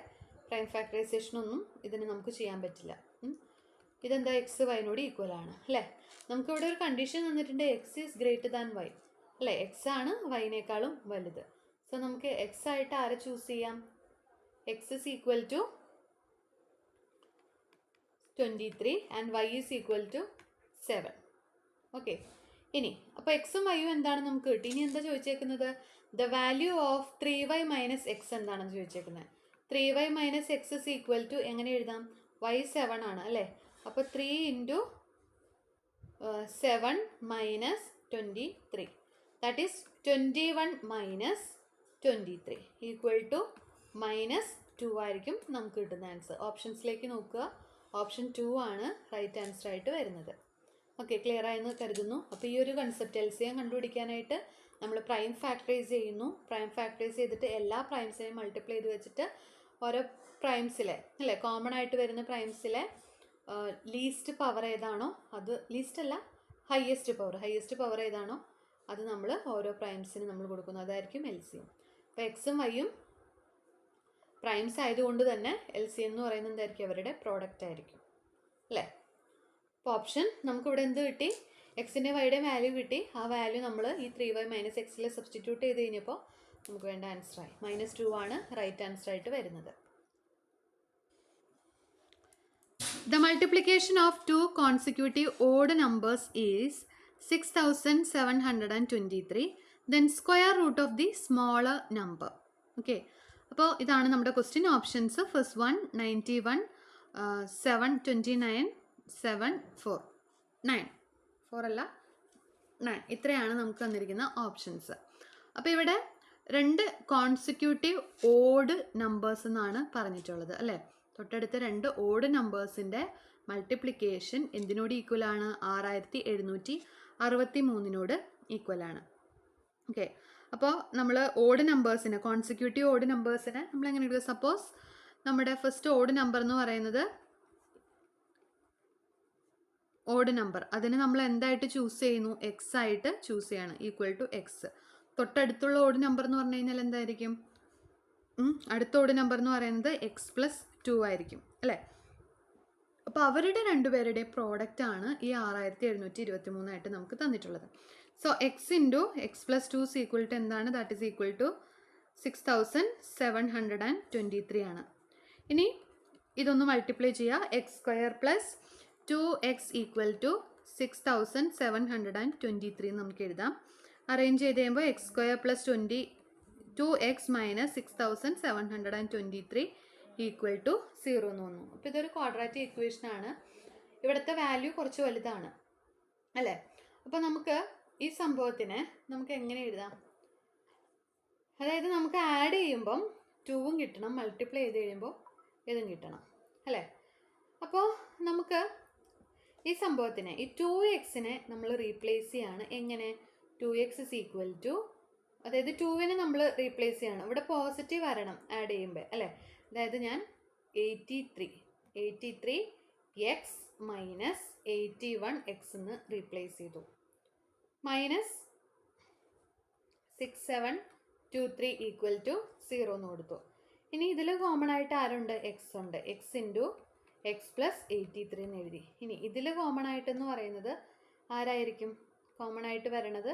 പ്രൈം ഫാക്ടറൈസേഷൻ ഒന്നും ഇതിന് നമുക്ക് ചെയ്യാൻ പറ്റില്ല. ഇതെന്താ എക്സ് വൈനോട് ഈക്വൽ ആണ് അല്ലേ. നമുക്കിവിടെ ഒരു കണ്ടീഷൻ തന്നിട്ടുണ്ട് x is greater than y അല്ലേ. എക്സ് ആണ് വൈനേക്കാളും വലുത്. സോ നമുക്ക് എക്സ് ആയിട്ട് ആരെ ചൂസ് ചെയ്യാം? X is equal to 23 and y is equal to 7. Okay, ഇനി അപ്പോൾ എക്സും വൈയും എന്താണ് നമുക്ക് കിട്ടി. ഇനി എന്താ ചോദിച്ചേക്കുന്നത്? The value of 3y minus x എന്താണെന്ന് ചോദിച്ചേക്കുന്നത്. 3y minus x is equal to എങ്ങനെ എഴുതാം? y 7 ആണ് അല്ലേ. അപ്പോൾ 3 into 7 minus 23 that is 21 minus 23 equal to -2 ആയിരിക്കും നമുക്ക് കിട്ടുന്ന ആൻസർ. ഓപ്ഷൻസിലേക്ക് നോക്കുക. ഓപ്ഷൻ 2 ആണ് റൈറ്റ് ആൻസർ ആയിട്ട് വരുന്നത്. ഓക്കെ, ക്ലിയർ ആയെന്ന് കരുതുന്നു. അപ്പോൾ ഈ ഒരു കൺസെപ്റ്റ് LCM കണ്ടുപിടിക്കാനായിട്ട് നമ്മൾ പ്രൈം ഫാക്ടറൈസ് ചെയ്യുന്നു. പ്രൈം ഫാക്ടറൈസ് ചെയ്തിട്ട് എല്ലാ പ്രൈംസിനെയും മൾട്ടിപ്ലൈ ചെയ്ത് വെച്ചിട്ട് ഓരോ പ്രൈംസിലെ അല്ലേ കോമൺ ആയിട്ട് വരുന്ന പ്രൈംസിലെ ലീസ്റ്റ് പവർ ഏതാണോ അത്, ലീസ്റ്റ് അല്ല ഹയസ്റ്റ് പവർ ഏതാണോ അത് നമ്മൾ ഓരോ പ്രൈംസിന് നമ്മൾ കൊടുക്കുന്നു. അതായിരിക്കും LCM. അപ്പോൾ എക്സും വൈയും പ്രൈംസ് ആയതുകൊണ്ട് തന്നെ LCM എന്ന് പറയുന്നത് എന്തായിരിക്കും? അവരുടെ പ്രോഡക്റ്റ് ആയിരിക്കും അല്ലേ. അപ്പോൾ ഓപ്ഷൻ നമുക്കിവിടെ എന്ത് കിട്ടി? എക്സിൻ്റെ വൈയുടെ വാല്യൂ കിട്ടി. ആ വാല്യൂ നമ്മൾ ഈ 3y മൈനസ് എക്സിൽ സബ്സ്റ്റിറ്റ്യൂട്ട് ചെയ്ത് കഴിഞ്ഞപ്പോൾ നമുക്ക് വേണ്ട ആൻസറായി. -2 ആണ് റൈറ്റ് ആൻസർ ആയിട്ട് വരുന്നത്. The multiplication of two consecutive odd numbers is 6723. Then square root of the smaller number. Okay. അപ്പോൾ ഇതാണ് നമ്മുടെ ക്വസ്റ്റ്യൻ. ഓപ്ഷൻസ് ഫസ്റ്റ് 1 91 7 29 7 4 9 4 അല്ല 9 ഇത്രയാണ് നമുക്ക് തന്നിരിക്കുന്ന ഓപ്ഷൻസ്. അപ്പോൾ ഇവിടെ 2 കോൺസിക്യൂട്ടീവ് ഓഡ് നമ്പേഴ്സ് എന്നാണ് പറഞ്ഞിട്ടുള്ളത് അല്ലേ. തൊട്ടടുത്ത 2 ഓഡ് നമ്പേഴ്സിൻ്റെ മൾട്ടിപ്ലിക്കേഷൻ എന്തിനോട് ഈക്വലാണ്? 6763 ഈക്വലാണ്. ഓക്കെ, അപ്പോൾ നമ്മൾ ഓഡ് നമ്പേഴ്സിനെ കോൺസിക്യൂട്ടീവ് ഓഡ് നമ്പേഴ്സിനെ നമ്മൾ എങ്ങനെ എടുക്കുക? സപ്പോസ് നമ്മുടെ ഫസ്റ്റ് ഓഡ് നമ്പർ എന്ന് പറയുന്നത് ഓഡ് നമ്പർ, അതിന് നമ്മൾ എന്തായിട്ട് ചൂസ് ചെയ്യുന്നു? എക്സ് ആയിട്ട് ചൂസ് ചെയ്യാണ്, ഈക്വൽ ടു എക്സ്. തൊട്ടടുത്തുള്ള ഓഡ് നമ്പർ എന്ന് പറഞ്ഞു കഴിഞ്ഞാൽ എന്തായിരിക്കും? അടുത്ത ഓഡ് നമ്പർ എന്ന് പറയുന്നത് x+2 ആയിരിക്കും അല്ലേ. അപ്പോൾ അവരുടെ രണ്ടുപേരുടെ പ്രോഡക്റ്റ് ആണ് ഈ 6723 ആയിട്ട് നമുക്ക് തന്നിട്ടുള്ളത്. So x into x+2 equal to എന്താണ്? ദാറ്റ് ഈസ് ഈക്വൽ ടു 6723 ആണ്. ഇനി ഇതൊന്ന് മൾട്ടിപ്ലൈ ചെയ്യുക. x² + 2x ഈക്വൽ ടു 6723 നമുക്ക് എഴുതാം. അറേഞ്ച് ചെയ്ത് കഴിയുമ്പോൾ x² + 2x - 6723 ഈക്വൽ ടു 0 എന്ന് വന്നു. അപ്പോൾ ഇതൊരു ക്വാഡ്രാറ്റിക് ഇക്വേഷൻ ആണ്. ഇവിടുത്തെ വാല്യൂ കുറച്ച് വലുതാണ് അല്ലേ. അപ്പോൾ നമുക്ക് ഈ സംഭവത്തിനെ നമുക്ക് എങ്ങനെ എഴുതാം? അതായത് നമുക്ക് ആഡ് ചെയ്യുമ്പം 2ഉം കിട്ടണം, മൾട്ടിപ്ലൈ ചെയ്ത് കഴിയുമ്പോൾ ഇതും കിട്ടണം അല്ലേ. അപ്പോൾ നമുക്ക് ഈ സംഭവത്തിനെ ഈ 2xനെ നമ്മൾ റീപ്ലേസ് ചെയ്യാണ്. എങ്ങനെ? 2x is equal to, അതായത് 2വിനെ നമ്മൾ റീപ്ലേസ് ചെയ്യണം. ഇവിടെ പോസിറ്റീവ് വരണം ആഡ് ചെയ്യുമ്പോൾ അല്ലേ. അതായത് ഞാൻ 83x മൈനസ് 81x എന്ന് റീപ്ലേസ് ചെയ്തു. -6723 ഈക്വൽ ടു 0 എന്ന് കൊടുത്തു. ഇനി ഇതിൽ കോമൺ ആയിട്ട് ആരുണ്ട്? എക്സ് ഉണ്ട്. എക്സ് ഇൻറ്റു x+83 എന്ന് എഴുതി. ഇനി ഇതിൽ കോമൺ ആയിട്ടെന്ന് പറയുന്നത് ആരായിരിക്കും? കോമൺ ആയിട്ട് വരണത്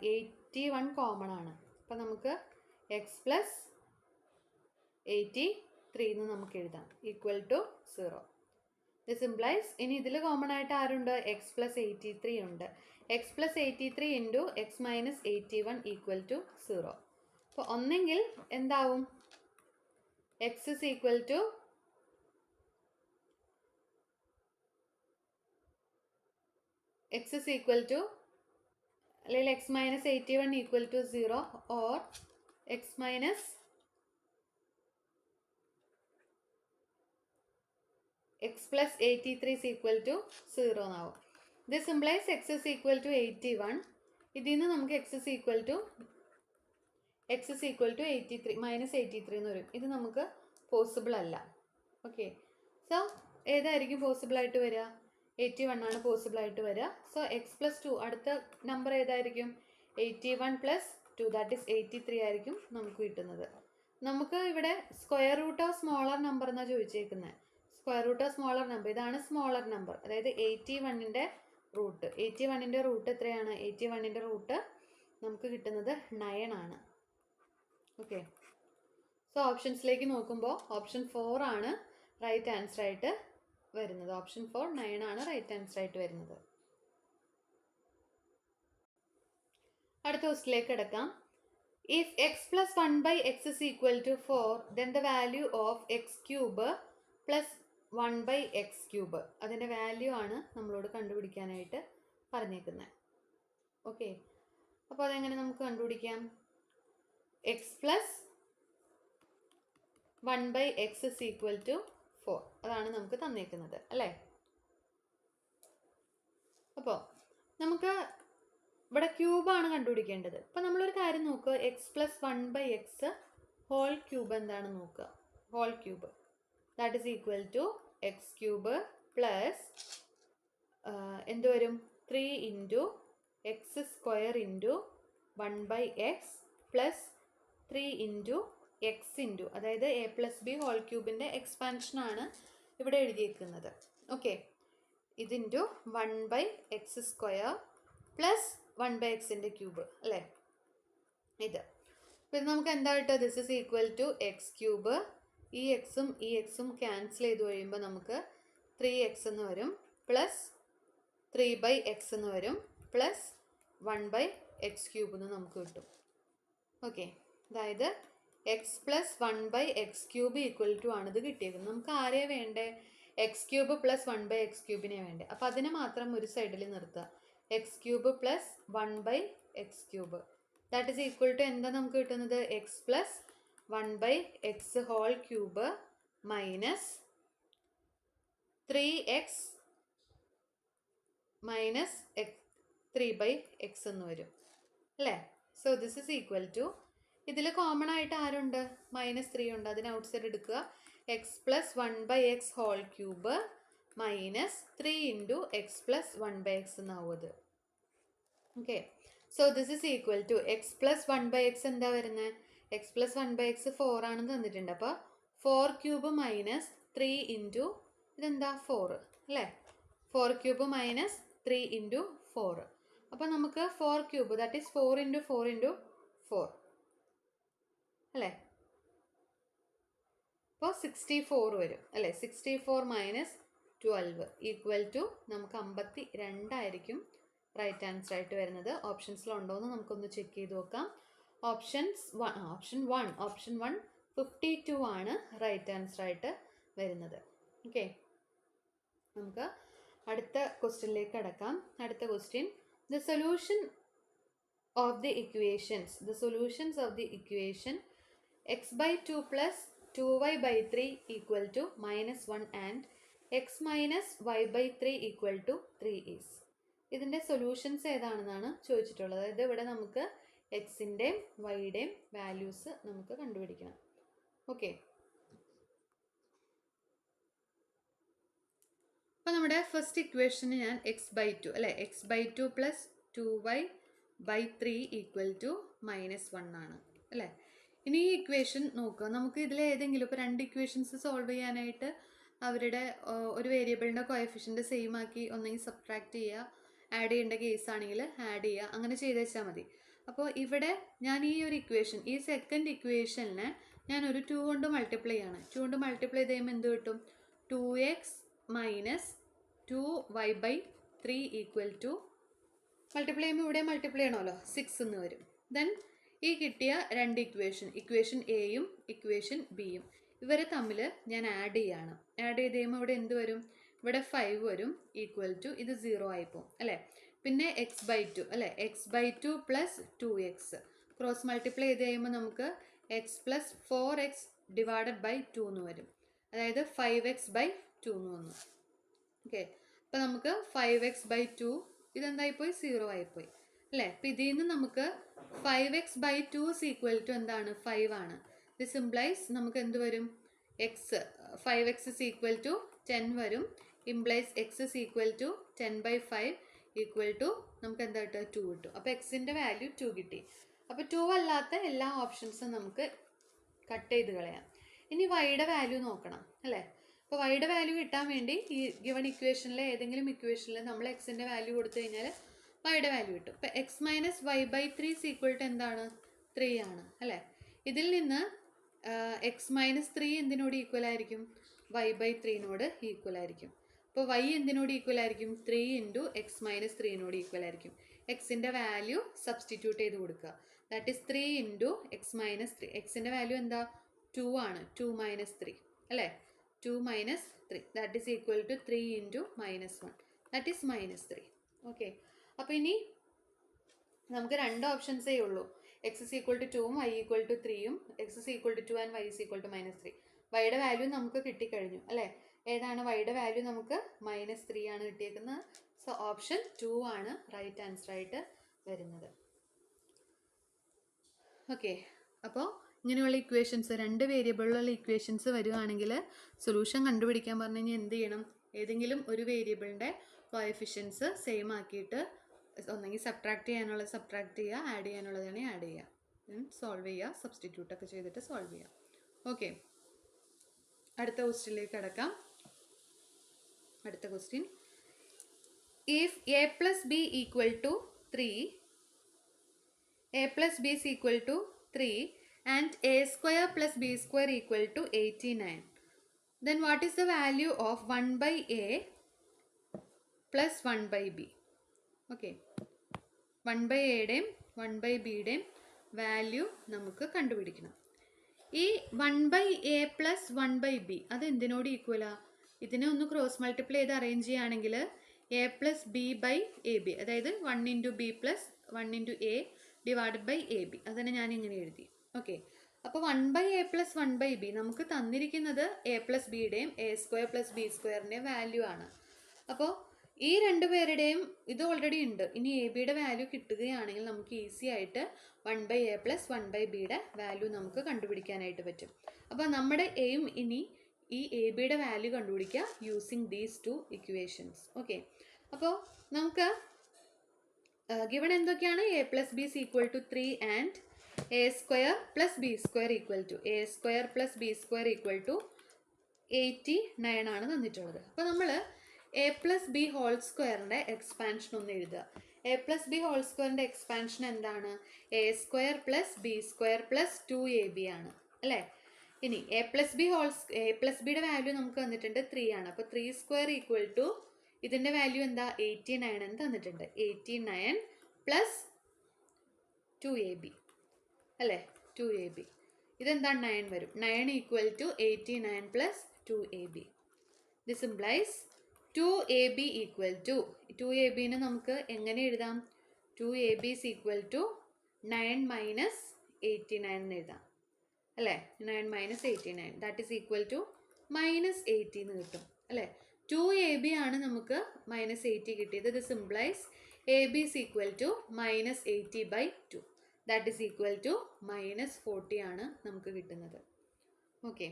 81 കോമൺ ആണ്. അപ്പം നമുക്ക് x+83 എന്ന് നമുക്ക് എഴുതാം, ഈക്വൽ ടു 0. ദിസ് ഇംപ്ലൈസ് ഇനി ഇതിൽ കോമൺ ആയിട്ട് ആരുണ്ട്? x+83 ഉണ്ട്. x+83 into x - 81 equal to 0. അപ്പോൾ ഒന്നെങ്കിൽ എന്താവും? x is equal to അല്ലെങ്കിൽ x - 81 equal to 0 or x plus 83 is equal to 0 എന്നാവും. This implies x is equal to 81. ഇതിൽ നിന്ന് നമുക്ക് x is equal to 83 -83 എന്ന് വരും. ഇത് നമുക്ക് പോസിബിൾ അല്ല. ഓക്കെ, സോ ഏതായിരിക്കും പോസിബിൾ ആയിട്ട് വരിക? 81 ആണ് പോസിബിൾ ആയിട്ട് വരിക. സോ x+2 അടുത്ത നമ്പർ ഏതായിരിക്കും? 81 + 2 ദാറ്റ് ഈസ് 83 ആയിരിക്കും നമുക്ക് കിട്ടുന്നത്. നമുക്ക് ഇവിടെ square root of smaller number എന്നാണ് ചോദിച്ചേക്കുന്നത്. Square root of smaller number, ഇതാണ് സ്മോളർ നമ്പർ. അതായത് 81ൻ്റെ റൂട്ട്. 81ൻ്റെ റൂട്ട് എത്രയാണ്? 81ൻ്റെ റൂട്ട് നമുക്ക് കിട്ടുന്നത് 9 ആണ്. ഓക്കെ, സോ ഓപ്ഷൻസിലേക്ക് നോക്കുമ്പോൾ ഓപ്ഷൻ 4 ആണ് റൈറ്റ് ആൻസർ ആയിട്ട് വരുന്നത്. ഓപ്ഷൻ 4 9 ആണ് റൈറ്റ് ആൻസർ ആയിട്ട് വരുന്നത്. അടുത്ത ക്വസ്റ്റിലേക്ക് കിടക്കാം. If x plus 1 by x is equal to 4, then the value of x cube plus 1 by x cube. അതിൻ്റെ വാല്യൂ ആണ് നമ്മളോട് കണ്ടുപിടിക്കാനായിട്ട് പറഞ്ഞേക്കുന്നത്. ഓക്കെ, അപ്പോൾ അതെങ്ങനെ നമുക്ക് കണ്ടുപിടിക്കാം? X plus 1 by x is equal to 4. അതാണ് നമുക്ക് തന്നേക്കുന്നത് അല്ലേ? അപ്പോൾ നമുക്ക് ഇവിടെ ക്യൂബാണ് കണ്ടുപിടിക്കേണ്ടത്. അപ്പോൾ നമ്മളൊരു കാര്യം നോക്കുക, x plus 1 by x whole cube എന്താണെന്ന് നോക്കുക. Whole cube that is equal to x cube plus എന്ത് വരും? 3 into x square into 1 by x plus 3 into x into, അതായത് എ പ്ലസ് ബി ഹോൾ ക്യൂബിൻ്റെ എക്സ്പാൻഷനാണ് ഇവിടെ എഴുതിയിരിക്കുന്നത്. ഓക്കെ, ഇതിൻറ്റു 1 by x square plus 1 by x cube അല്ലേ? ഇത് പിന്നെ നമുക്ക് എന്താ കിട്ടുക? This is equal to x cube. ഈ എക്സും ക്യാൻസൽ ചെയ്ത് കഴിയുമ്പോൾ നമുക്ക് 3x എന്ന് വരും, പ്ലസ് 3 by x എന്ന് വരും, പ്ലസ് 1 by x ക്യൂബ് എന്ന് നമുക്ക് കിട്ടും. ഓക്കെ, അതായത് x plus 1 by x cube equal to ആണിത് കിട്ടിയത്. നമുക്ക് ആരെയാ വേണ്ടേ? X cube plus 1 by x ക്യൂബിനെ വേണ്ടേ. അപ്പോൾ അതിനെ മാത്രം ഒരു സൈഡിൽ നിർത്തുക. X cube plus 1 by x cube that is equal to എന്താ നമുക്ക് കിട്ടുന്നത്? X plus 1 by x whole cube minus 3x minus 3 by x എന്ന് വരും അല്ലേ? So this is equal to, ഇതിൽ കോമൺ ആയിട്ട് ആരുണ്ട്? -3 ഉണ്ട്. അതിന് ഔട്ട് സൈഡ് എടുക്കുക. X plus 1 by x whole cube minus 3 into x plus 1 by x എന്നാവും അത്. Okay, so this is equal to x plus 1 by x എന്താ വരുന്നത്? എക്സ് പ്ലസ് 1 by x 4 ആണെന്ന് തന്നിട്ടുണ്ട്. അപ്പോൾ 4 ക്യൂബ് മൈനസ് 3 ഇൻറ്റു ഇതെന്താ 4 അല്ലേ? 4 ക്യൂബ് മൈനസ് 3 ഇൻറ്റു 4. അപ്പോൾ നമുക്ക് 4 cube that is 4 into 4 into 4 അല്ലേ? അപ്പോൾ 64 വരും അല്ലേ? 64 മൈനസ് 12 ഈക്വൽ ടു നമുക്ക് 52 ആയിരിക്കും റൈറ്റ് ആൻസർ ആയിട്ട് വരുന്നത്. ഓപ്ഷൻസിലുണ്ടോ എന്ന് നമുക്കൊന്ന് ചെക്ക് ചെയ്ത് നോക്കാം. ഓപ്ഷൻ 1 52 ആണ് റൈറ്റ് ആൻസർ ആയിട്ട് വരുന്നത്. ഓക്കെ, നമുക്ക് അടുത്ത ക്വസ്റ്റ്യനിലേക്ക് കടക്കാം. അടുത്ത question, the solutions of the equation x/2 plus 2y/3 equal to -1 and x minus y/3 equal to 3 is. ഇതിൻ്റെ സൊല്യൂഷൻസ് ഏതാണെന്നാണ് ചോദിച്ചിട്ടുള്ളത്. അതായത് ഇവിടെ നമുക്ക് എക്സിൻ്റെയും വൈയുടെയും വാല്യൂസ് നമുക്ക് കണ്ടുപിടിക്കണം. ഓക്കെ, അപ്പോൾ നമ്മുടെ ഫസ്റ്റ് ഇക്വേഷന് ഞാൻ x/2 അല്ലേ? x/2 plus 2y/3 equal to -1 ആണ് അല്ലേ? ഇനി ഈ ഇക്വേഷൻ നോക്കുക. നമുക്ക് ഇതിൽ ഏതെങ്കിലും ഇപ്പോൾ 2 ഇക്വേഷൻസ് സോൾവ് ചെയ്യാനായിട്ട് അവരുടെ ഒരു വേരിയബിളിൻ്റെ കോഎഫിഷ്യൻ്റ് സെയിം ആക്കി ഒന്നെങ്കിൽ സബ്ട്രാക്ട് ചെയ്യുക, ആഡ് ചെയ്യേണ്ട കേസ് ആണെങ്കിൽ ആഡ് ചെയ്യുക, അങ്ങനെ ചെയ്ത് വെച്ചാൽ മതി. അപ്പോൾ ഇവിടെ ഞാൻ ഈ ഒരു ഇക്വേഷൻ, ഈ സെക്കൻഡ് ഇക്വേഷനെ ഞാനൊരു 2 കൊണ്ട് മൾട്ടിപ്ലൈ ചെയ്യാണ്. 2 കൊണ്ട് മൾട്ടിപ്ലൈ ചെയ്യുമ്പോൾ എന്ത് കിട്ടും? 2x minus 2y/3 equal to, multiply ചെയ്യുമ്പോൾ ഇവിടെ മൾട്ടിപ്ലൈ ചെയ്യണമല്ലോ, 6 എന്ന് വരും. ദെൻ ഈ കിട്ടിയ 2 ഇക്വേഷൻ എയും ഇക്വേഷൻ ബിയും ഇവരെ തമ്മിൽ ഞാൻ ആഡ് ചെയ്യാണ്. ആഡ് ചെയ്ത് കഴിയുമ്പോൾ ഇവിടെ എന്ത് വരും? ഇവിടെ 5 വരും ഈക്വൽ ടു, ഇത് 0 ആയിപ്പോവും അല്ലേ? പിന്നെ x/2 അല്ലേ? x/2 plus 2x cross multiply ചെയ്ത് കഴിയുമ്പോൾ നമുക്ക് x plus 4x divided by 2 എന്ന് വരും. അതായത് 5x/2 എന്ന് വന്നു. ഓക്കെ, അപ്പോൾ നമുക്ക് 5x/2 ഇതെന്തായിപ്പോയി? 0 ആയിപ്പോയി അല്ലേ? അപ്പം ഇതിൽ നിന്ന് നമുക്ക് 5x/2 is equal to എന്താണ്? 5 ആണ്. ദിസ് ഇംപ്ലൈസ് നമുക്ക് എന്ത് വരും? 5x is equal to 10 വരും. Implies x is equal to 10/5 equal to നമുക്ക് എന്താ കിട്ടുക? 2 കിട്ടും. അപ്പോൾ എക്സിൻ്റെ വാല്യൂ 2 കിട്ടി. അപ്പോൾ 2 അല്ലാത്ത എല്ലാ ഓപ്ഷൻസും നമുക്ക് കട്ട് ചെയ്ത് കളയാം. ഇനി വൈയുടെ വാല്യൂ നോക്കണം അല്ലേ. അപ്പോൾ വൈയുടെ വാല്യൂ കിട്ടാൻ വേണ്ടി ഈ ഗിവൺ ഇക്വേഷനിലെ ഏതെങ്കിലും ഇക്വേഷനിൽ നമ്മൾ എക്സിൻ്റെ വാല്യൂ കൊടുത്തു കഴിഞ്ഞാൽ വൈയുടെ വാല്യൂ കിട്ടും. ഇപ്പോൾ x minus y by 3 equal to എന്താണ്? 3 ആണ് അല്ലേ. ഇതിൽ നിന്ന് എക്സ് മൈനസ് 3 എന്തിനോട് ഈക്വൽ ആയിരിക്കും? വൈ ബൈ 3നോട് ഈക്വൽ ആയിരിക്കും. അപ്പോൾ വൈ എന്തിനോട് ഈക്വൽ ആയിരിക്കും? 3 ഇൻറ്റു എക്സ് മൈനസ് 3നോട് ഈക്വൽ ആയിരിക്കും. എക്സിൻ്റെ വാല്യൂ സബ്സ്റ്റിറ്റ്യൂട്ട് ചെയ്ത് കൊടുക്കുക. That is 3 into x minus 3. എക്സിൻ്റെ വാല്യൂ എന്താ? 2 ആണ്. 2 മൈനസ് 3 അല്ലേ. 2 minus 3 that is equal to 3 into minus 1 that is minus 3. Okay, അപ്പോൾ ഇനി നമുക്ക് രണ്ട് ഓപ്ഷൻസേ ഉള്ളൂ. എക്സ് ഇസ് ഈക്വൽ ടു 2ഉം വൈ ഈക്വൽ ടു 3യും. X is equal to 2 and y is equal to minus 3. വൈയുടെ വാല്യൂ നമുക്ക് കിട്ടിക്കഴിഞ്ഞു അല്ലേ. ഏതാണ് വൈയുടെ വാല്യൂ? നമുക്ക് മൈനസ് 3 ആണ് കിട്ടിയേക്കുന്നത്. സോ ഓപ്ഷൻ 2 ആണ് റൈറ്റ് ആൻസർ ആയിട്ട് വരുന്നത്. ഓക്കെ, അപ്പോൾ ഇങ്ങനെയുള്ള ഇക്വേഷൻസ്, രണ്ട് വേരിയബിളിലുള്ള ഇക്വേഷൻസ് വരികയാണെങ്കിൽ സൊല്യൂഷൻ കണ്ടുപിടിക്കാൻ പറഞ്ഞു കഴിഞ്ഞാൽ എന്ത് ചെയ്യണം? ഏതെങ്കിലും ഒരു വേരിയബിളിൻ്റെ കോഎഫിഷ്യൻസ് സെയിം ആക്കിയിട്ട് ഒന്നെങ്കിൽ സബ്ട്രാക്ട് ചെയ്യാനുള്ളത് സബ്ട്രാക്ട് ചെയ്യുക, ആഡ് ചെയ്യാനുള്ളതാണെങ്കിൽ ആഡ് ചെയ്യുക, സോൾവ് ചെയ്യുക, സബ്സ്റ്റിറ്റ്യൂട്ടൊക്കെ ചെയ്തിട്ട് സോൾവ് ചെയ്യുക. ഓക്കെ, അടുത്ത ക്വസ്റ്റ്യനിലേക്ക് കിടക്കാം. അടുത്ത question, if a plus b equal to 3, a plus b is equal to 3 and a square plus b square equal to 89, then what is the value of 1 by a plus 1 by b? Okay, 1 by a ഡേയും 1 by b ഡേയും value നമുക്ക് കണ്ടുപിടിക്കണം. ഈ 1 by a plus 1 by b അത് എന്തിനോട് ഈക്വലാ? ഇതിനെ ഒന്ന് cross multiply ചെയ്ത് അറേഞ്ച് ചെയ്യുകയാണെങ്കിൽ a plus b by a b, അതായത് 1 into b plus 1 into a divided by a b, അതിനെ ഞാൻ ഇങ്ങനെ എഴുതി. ഓക്കെ, അപ്പോൾ 1 by a plus 1 by b നമുക്ക് തന്നിരിക്കുന്നത് എ പ്ലസ് ബിയുടെയും എ സ്ക്വയർ പ്ലസ് ബി സ്ക്വയറിൻ്റെയും വാല്യൂ ആണ്. അപ്പോൾ ഈ രണ്ട് പേരുടെയും ഇത് ഓൾറെഡി ഉണ്ട്. ഇനി എ ബിയുടെ വാല്യൂ കിട്ടുകയാണെങ്കിൽ നമുക്ക് ഈസി ആയിട്ട് 1 ബൈ എ പ്ലസ് 1 ബൈ ബിയുടെ വാല്യൂ നമുക്ക് കണ്ടുപിടിക്കാനായിട്ട് പറ്റും. അപ്പോൾ നമ്മുടെ എയിം ഇനി ഈ എ ബിയുടെ വാല്യൂ കണ്ടുപിടിക്കുക using these two equations. Okay, അപ്പോൾ നമുക്ക് ഗിവൺ എന്തൊക്കെയാണ്? A plus b is equal to 3 and a square plus b square equal to a square plus b square equal to 89 ആണ് തന്നിട്ടുള്ളത്. അപ്പോൾ നമ്മൾ എ പ്ലസ് ബി ഹോൾ സ്ക്വയറിൻ്റെ expansion ഒന്ന് എഴുതുക. എ പ്ലസ് ബി ഹോൾ സ്ക്വയറിൻ്റെ expansion എന്താണ്? A square plus b square plus 2ab ആണ് അല്ലേ. ഇനി എ പ്ലസ് ബിയുടെ വാല്യൂ നമുക്ക് തന്നിട്ടുണ്ട് 3 ആണ്. അപ്പോൾ 3 സ്ക്വയർ ഈക്വൽ ടു ഇതിൻ്റെ വാല്യൂ എന്താ? 89 എന്ന് തന്നിട്ടുണ്ട്. 89 പ്ലസ് 2ab അല്ലേ, 2ab. ഇതെന്താണ്? 9 വരും. 9 equal to 89 plus 2ab. This implies 2ab equal to 2abനെ നമുക്ക് എങ്ങനെ എഴുതാം? 2ab is equal to 9 minus 89 എന്ന് എഴുതാം അല്ലേ. 9 minus 89 that is equal to minus 80 എന്ന് കിട്ടും അല്ലേ. 2ab ആണ് നമുക്ക് മൈനസ് 80 കിട്ടിയത്. This implies ab is equal to minus 80 by 2 that is equal to minus 40 ആണ് നമുക്ക് കിട്ടുന്നത്. ഓക്കെ,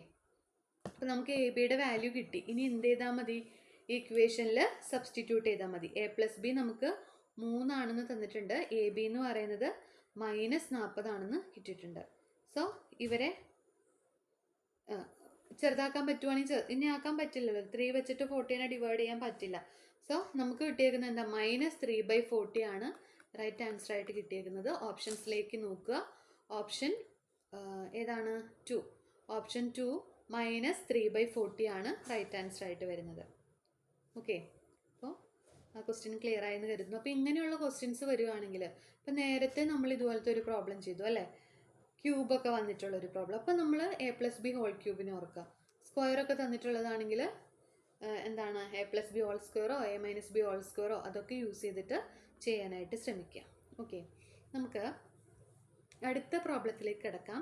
അപ്പോൾ നമുക്ക് എ ബിയുടെ വാല്യൂ കിട്ടി. ഇനി എന്ത് ചെയ്താൽ മതി? ഈ ഇക്വേഷനിൽ സബ്സ്റ്റിറ്റ്യൂട്ട് ചെയ്താൽ മതി. എ പ്ലസ് ബി നമുക്ക് 3 ആണെന്ന് തന്നിട്ടുണ്ട്. എ ബി എന്ന് പറയുന്നത് മൈനസ് 40 ആണെന്ന് കിട്ടിയിട്ടുണ്ട്. സോ ഇവരെ ചെറുതാക്കാൻ പറ്റുവാണെങ്കിൽ ഇനി ആക്കാൻ പറ്റില്ലല്ലോ. 3 വെച്ചിട്ട് 40നെ ഡിവൈഡ് ചെയ്യാൻ പറ്റില്ല. സോ നമുക്ക് കിട്ടിയേക്കുന്നത് എന്താ? മൈനസ് 3/40 ആണ് റൈറ്റ് ആൻസർ ആയിട്ട് കിട്ടിയേക്കുന്നത്. ഓപ്ഷൻസിലേക്ക് നോക്കുക. ഓപ്ഷൻ ഏതാണ്? 2. ഓപ്ഷൻ 2 മൈനസ് 3/40 ആണ് റൈറ്റ് ആൻസർ ആയിട്ട് വരുന്നത്. ഓക്കെ, അപ്പോൾ ആ ക്വസ്റ്റ്യൻ ക്ലിയർ ആയെന്ന് കരുതുന്നു. അപ്പോൾ ഇങ്ങനെയുള്ള ക്വസ്റ്റ്യൻസ് വരുവാണെങ്കിൽ, ഇപ്പം നേരത്തെ നമ്മൾ ഇതുപോലത്തെ ഒരു പ്രോബ്ലം ചെയ്തു അല്ലേ, ക്യൂബൊക്കെ വന്നിട്ടുള്ളൊരു പ്രോബ്ലം. അപ്പോൾ നമ്മൾ എ പ്ലസ് ബി ഹോൾ ക്യൂബിനെ ഓർക്കുക. സ്ക്വയറൊക്കെ തന്നിട്ടുള്ളതാണെങ്കിൽ എന്താണ്? എ പ്ലസ് ബി ഹോൾ സ്ക്വയറോ എ മൈനസ് ബി ഹോൾ സ്ക്വയറോ അതൊക്കെ യൂസ് ചെയ്തിട്ട് ചെയ്യാനായിട്ട് ശ്രമിക്കുക. ഓക്കെ, നമുക്ക് അടുത്ത പ്രോബ്ലത്തിലേക്ക് കിടക്കാം.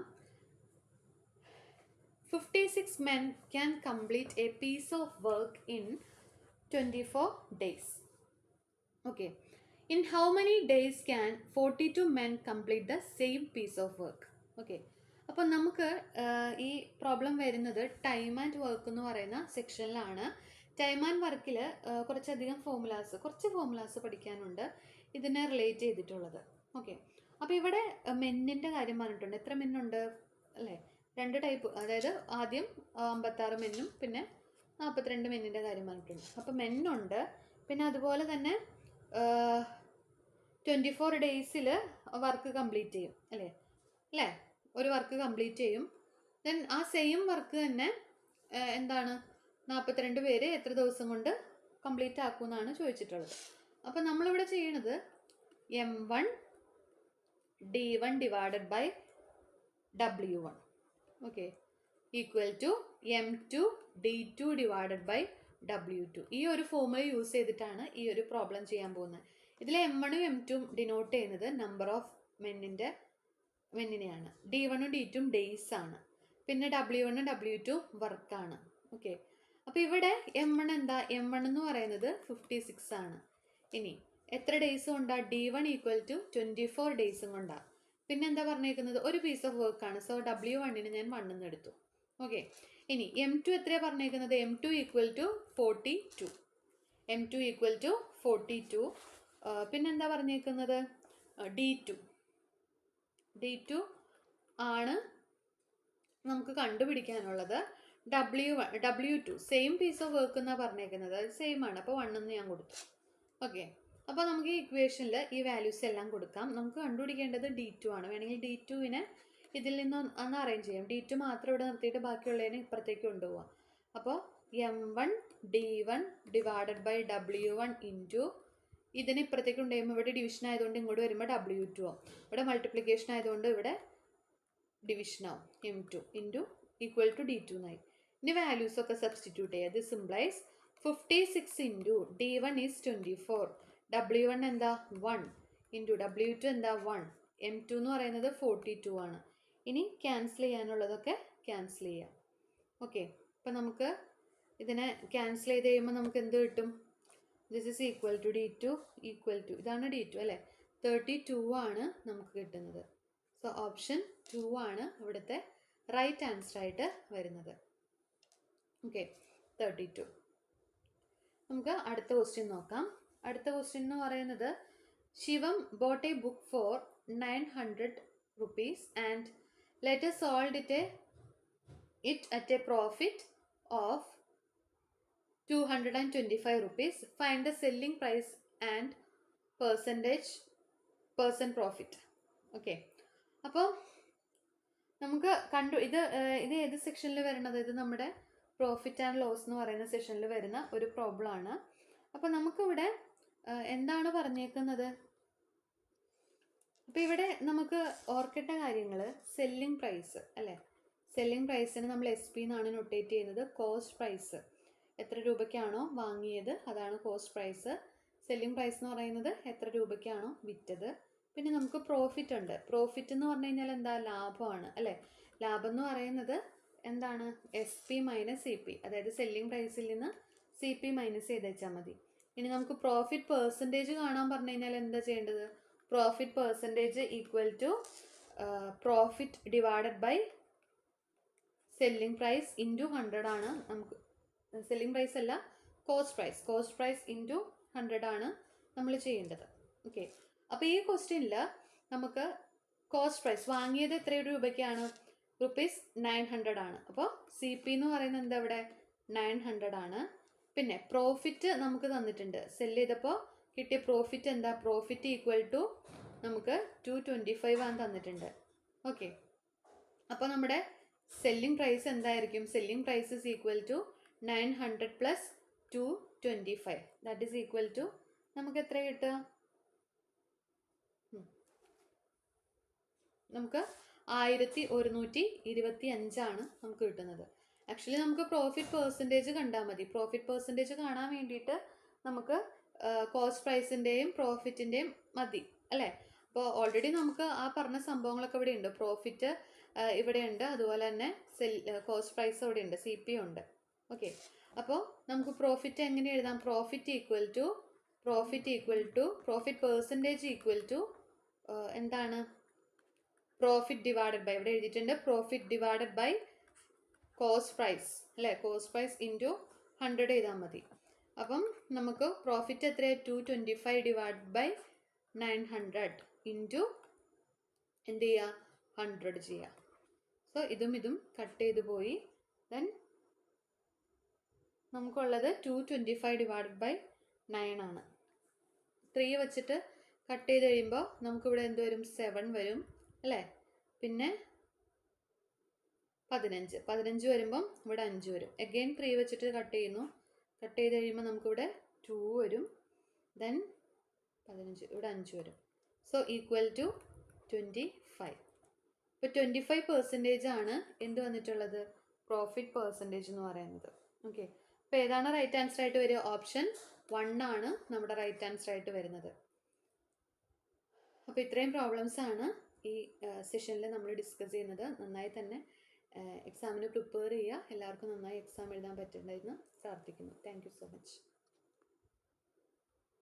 56 men can complete a piece of work in 24 days. Okay, in how many days can 42 men complete the same piece of work? Okay, അപ്പോൾ നമുക്ക് ഈ പ്രോബ്ലം വരുന്നത് ടൈം ആൻഡ് വർക്ക് എന്ന് പറയുന്ന സെക്ഷനിലാണ്. ടൈം ആൻഡ് വർക്കിൽ കുറച്ച് ഫോർമുലാസ് പഠിക്കാനുണ്ട് ഇതിനെ റിലേറ്റ് ചെയ്തിട്ടുള്ളത്. ഓക്കെ, അപ്പോൾ ഇവിടെ മെന്നിൻ്റെ കാര്യം പറഞ്ഞിട്ടുണ്ട്. എത്ര മെന്നുണ്ട് അല്ലേ? രണ്ട് ടൈപ്പ്, അതായത് ആദ്യം 56 മെന്നും പിന്നെ 42 മെന്നിൻ്റെ കാര്യം പറഞ്ഞിട്ടുണ്ട്. അപ്പോൾ മെന്നുണ്ട്, പിന്നെ അതുപോലെ തന്നെ 24 ഡേയ്സിൽ വർക്ക് കംപ്ലീറ്റ് ചെയ്യും അല്ലേ ഒരു വർക്ക് കംപ്ലീറ്റ് ചെയ്യും. ദെൻ ആ സെയിം വർക്ക് തന്നെ എന്താണ് 42 പേര് എത്ര ദിവസം കൊണ്ട് കംപ്ലീറ്റ് ആക്കുമെന്നാണ് ചോദിച്ചിട്ടുള്ളത്. അപ്പോൾ നമ്മളിവിടെ ചെയ്യണത് M1 D1 divided by W1 okay equal to M2 D2 divided by W2. ഈ ഒരു ഫോർമുല യൂസ് ചെയ്തിട്ടാണ് ഈ ഒരു പ്രോബ്ലം ചെയ്യാൻ പോകുന്നത്. ഇതിൽ M1ഉം M2ഉം ഡിനോട്ട് ചെയ്യുന്നത് നമ്പർ ഓഫ് മെന്നിനെയാണ്. D1ഉം D2ഉം ഡേയ്സ് ആണ്. പിന്നെ W1ഉം W2 വർക്കാണ്. ഓക്കെ, അപ്പോൾ ഇവിടെ M1 എന്താ? M1 എന്ന് പറയുന്നത് 56 ആണ്. ഇനി എത്ര ഡേയ്സ് കൊണ്ടാ? D1 ഈക്വൽ ടു 24 ഡേയ്സും കൊണ്ടാ. പിന്നെ എന്താ പറഞ്ഞേക്കുന്നത്? ഒരു പീസ് ഓഫ് വർക്കാണ്. സോ W1ന് ഞാൻ 1 എന്ന് എടുത്തു. ഓക്കെ, ഇനി M2 എത്രയാണ് പറഞ്ഞേക്കുന്നത്? M2 equal to 42. M2 equal to 42. പിന്നെന്താ പറഞ്ഞേക്കുന്നത്? D2 ആണ് നമുക്ക് കണ്ടുപിടിക്കാനുള്ളത്. W2 same piece of work എന്നാണ് പറഞ്ഞേക്കുന്നത്, അത് സെയിം ആണ്. അപ്പോൾ 1 എന്ന് ഞാൻ കൊടുത്തു. ഓക്കെ, അപ്പോൾ നമുക്ക് ഈ ഇക്വേഷനിൽ ഈ വാല്യൂസ് എല്ലാം കൊടുക്കാം. നമുക്ക് കണ്ടുപിടിക്കേണ്ടത് D2 ആണ്. വേണമെങ്കിൽ D2നെ ഇതിൽ നിന്ന് ഒന്ന് അറേഞ്ച് ചെയ്യാം. D2 മാത്രം ഇവിടെ നിർത്തിയിട്ട് ബാക്കിയുള്ളതിനെ ഇപ്പുറത്തേക്ക് കൊണ്ടുപോകാം. അപ്പോൾ M1 D1 divided by W1 into ഇതിന് ഇപ്പുറത്തേക്ക് കൊണ്ടുപോകുമ്പോൾ ഇവിടെ ഡിവിഷൻ ആയതുകൊണ്ട് ഇങ്ങോട്ട് വരുമ്പോൾ W2 ആവും. ഇവിടെ മൾട്ടിപ്ലിക്കേഷൻ ആയതുകൊണ്ട് ഇവിടെ ഡിവിഷൻ ആവും. M2 into equal to D2 എന്നായി. ഇനി വാല്യൂസ് ഒക്കെ സബ്സ്റ്റിറ്റ്യൂട്ട് ചെയ്യുക. This സിംപ്ലൈസ് 56 into D1 is 24, W1 എന്താ 1 ഇൻറ്റു W2 എന്താ 1, M2 എന്ന് പറയുന്നത് 42 ആണ്. ഇനി ക്യാൻസൽ ചെയ്യാനുള്ളതൊക്കെ ക്യാൻസൽ ചെയ്യാം. ഓക്കെ, അപ്പം നമുക്ക് ഇതിനെ ക്യാൻസൽ ചെയ്ത് കഴിയുമ്പോൾ നമുക്ക് എന്ത് കിട്ടും? This is equal to D2 equal to, ഇതാണ് D2 അല്ലേ, 32 ആണ് നമുക്ക് കിട്ടുന്നത്. സോ ഓപ്ഷൻ 2 ആണ് ഇവിടുത്തെ റൈറ്റ് ആൻസർ ആയിട്ട് വരുന്നത്. ഓക്കെ, 32. നമുക്ക് അടുത്ത ക്വസ്റ്റ്യൻ നോക്കാം. അടുത്ത ക്വസ്റ്റ്യൻ എന്ന് പറയുന്നത് Shivam bought a book for 900 rupees and let sold it at a profit of 225 rupees. Find the selling price and percent profit. Okay, അപ്പോൾ നമുക്ക് ഇത് ഏത് സെക്ഷനിൽ വരണത്? ഇത് നമ്മുടെ പ്രോഫിറ്റ് ആൻഡ് ലോസ് എന്ന് പറയുന്ന സെഷനിൽ വരുന്ന ഒരു പ്രോബ്ലം ആണ്. അപ്പോൾ നമുക്കിവിടെ എന്താണ് പറഞ്ഞേക്കുന്നത്? അപ്പോൾ ഇവിടെ നമുക്ക് ഓർക്കേണ്ട കാര്യങ്ങൾ സെല്ലിംഗ് പ്രൈസ് അല്ലേ. സെല്ലിംഗ് പ്രൈസിന് നമ്മൾ SP എന്നാണ് നൊട്ടേറ്റ് ചെയ്യുന്നത്. കോസ്റ്റ് പ്രൈസ് എത്ര രൂപയ്ക്കാണോ വാങ്ങിയത് അതാണ് കോസ്റ്റ് പ്രൈസ്. സെല്ലിംഗ് പ്രൈസ് എന്ന് പറയുന്നത് എത്ര രൂപയ്ക്കാണോ വിറ്റത്. പിന്നെ നമുക്ക് പ്രോഫിറ്റ് ഉണ്ട്. പ്രോഫിറ്റ് എന്ന് പറഞ്ഞു കഴിഞ്ഞാൽ എന്താ? ലാഭമാണ് അല്ലേ. ലാഭം എന്ന് പറയുന്നത് എന്താണ്? SP മൈനസ് CP, അതായത് സെല്ലിംഗ് പ്രൈസിൽ നിന്ന് CP മൈനസ് ചെയ്ത് വെച്ചാൽ മതി. ഇനി നമുക്ക് പ്രോഫിറ്റ് പെർസെൻറ്റേജ് കാണാൻ പറഞ്ഞു കഴിഞ്ഞാൽ എന്താ ചെയ്യേണ്ടത്? Profit percentage equal to profit divided by selling price into 100 ആണ്. നമുക്ക് സെല്ലിംഗ് പ്രൈസ് അല്ല, കോസ്റ്റ് പ്രൈസ് ഇൻറ്റു 100 ആണ് നമ്മൾ ചെയ്യേണ്ടത്. ഓക്കെ, അപ്പോൾ ഈ ക്വസ്റ്റ്യനിൽ നമുക്ക് കോസ്റ്റ് പ്രൈസ് വാങ്ങിയത് എത്ര രൂപയ്ക്കാണ്? ₹900 ആണ്. അപ്പോൾ CP എന്ന് പറയുന്നത് എന്താ? ഇവിടെ 900 ആണ്. പിന്നെ പ്രോഫിറ്റ് നമുക്ക് തന്നിട്ടുണ്ട്. സെല് ചെയ്തപ്പോൾ കിട്ടിയ പ്രോഫിറ്റ് എന്താ? പ്രോഫിറ്റ് ഈക്വൽ ടു നമുക്ക് 225 ആണ് തന്നിട്ടുണ്ട്. ഓക്കെ, അപ്പോൾ നമ്മുടെ സെല്ലിംഗ് പ്രൈസ് എന്തായിരിക്കും? Selling price is equal to 900 plus 225, that is equal to നമുക്ക് എത്ര കിട്ടുക? നമുക്ക് 1125 ആണ് നമുക്ക് കിട്ടുന്നത്. ആക്ച്വലി നമുക്ക് പ്രോഫിറ്റ് പെർസെൻറ്റേജ് കണ്ടാൽ മതി. പ്രോഫിറ്റ് പെർസെൻറ്റേജ് കാണാൻ വേണ്ടിയിട്ട് നമുക്ക് കോസ്റ്റ് പ്രൈസിൻ്റെയും പ്രോഫിറ്റിൻ്റെയും മതി അല്ലേ. അപ്പോൾ ഓൾറെഡി നമുക്ക് ആ പറഞ്ഞ സംഭവങ്ങളൊക്കെ ഇവിടെ ഉണ്ട്. പ്രോഫിറ്റ് ഇവിടെയുണ്ട്, അതുപോലെ തന്നെ കോസ്റ്റ് പ്രൈസ് ഇവിടെ ഉണ്ട്, CP ഉണ്ട്. ഓക്കെ, അപ്പോൾ നമുക്ക് പ്രോഫിറ്റ് എങ്ങനെ എഴുതാം? പ്രോഫിറ്റ് പെർസെൻറ്റേജ് ഈക്വൽ ടു എന്താണ്? പ്രോഫിറ്റ് ഡിവൈഡഡ് ബൈ, ഇവിടെ എഴുതിയിട്ടുണ്ട് profit divided by cost price അല്ലേ. കോസ്റ്റ് പ്രൈസ് ഇൻറ്റു 100 ചെയ്താൽ മതി. അപ്പം നമുക്ക് പ്രോഫിറ്റ് എത്രയാണ്? 225 ഡിവൈഡ് ബൈ 900 ഇൻറ്റു എന്ത് ചെയ്യുക? 100 ചെയ്യുക. സോ ഇതും കട്ട് ചെയ്ത് പോയി. ദെൻ നമുക്കുള്ളത് 225 ഡിവൈഡഡ് ബൈ 9 ആണ്. 3 വെച്ചിട്ട് കട്ട് ചെയ്ത് കഴിയുമ്പോൾ നമുക്കിവിടെ എന്ത് വരും? 7 വരും അല്ലേ? പിന്നെ 15 വരുമ്പം ഇവിടെ 5 വരും. അഗെയിൻ 3 വെച്ചിട്ട് കട്ട് ചെയ്യുന്നു. കട്ട് ചെയ്ത് കഴിയുമ്പോൾ നമുക്കിവിടെ 2 വരും. ദെൻ 15 ഇവിടെ 5 വരും. So equal to 25. ഇപ്പോൾ 25% ആണ് എന്ത് വന്നിട്ടുള്ളത്? പ്രോഫിറ്റ് പെർസെൻറ്റേജ് എന്ന് പറയുന്നത്. ഓക്കെ, അപ്പോൾ ഏതാണ് റൈറ്റ് ആൻസർ ആയിട്ട് വരിക? ഓപ്ഷൻ 1 ആണ് നമ്മുടെ റൈറ്റ് ആൻസർ ആയിട്ട് വരുന്നത്. അപ്പോൾ ഇത്രയും പ്രോബ്ലംസ് ആണ് ഈ സെഷനിൽ നമ്മൾ ഡിസ്കസ് ചെയ്യുന്നത്. നന്നായി തന്നെ എക്സാമിന് പ്രിപ്പയർ ചെയ്യുക. എല്ലാവർക്കും നന്നായി എക്സാം എഴുതാൻ പറ്റുന്നുണ്ടെന്ന് പ്രാർത്ഥിക്കുന്നു. Thank you so much.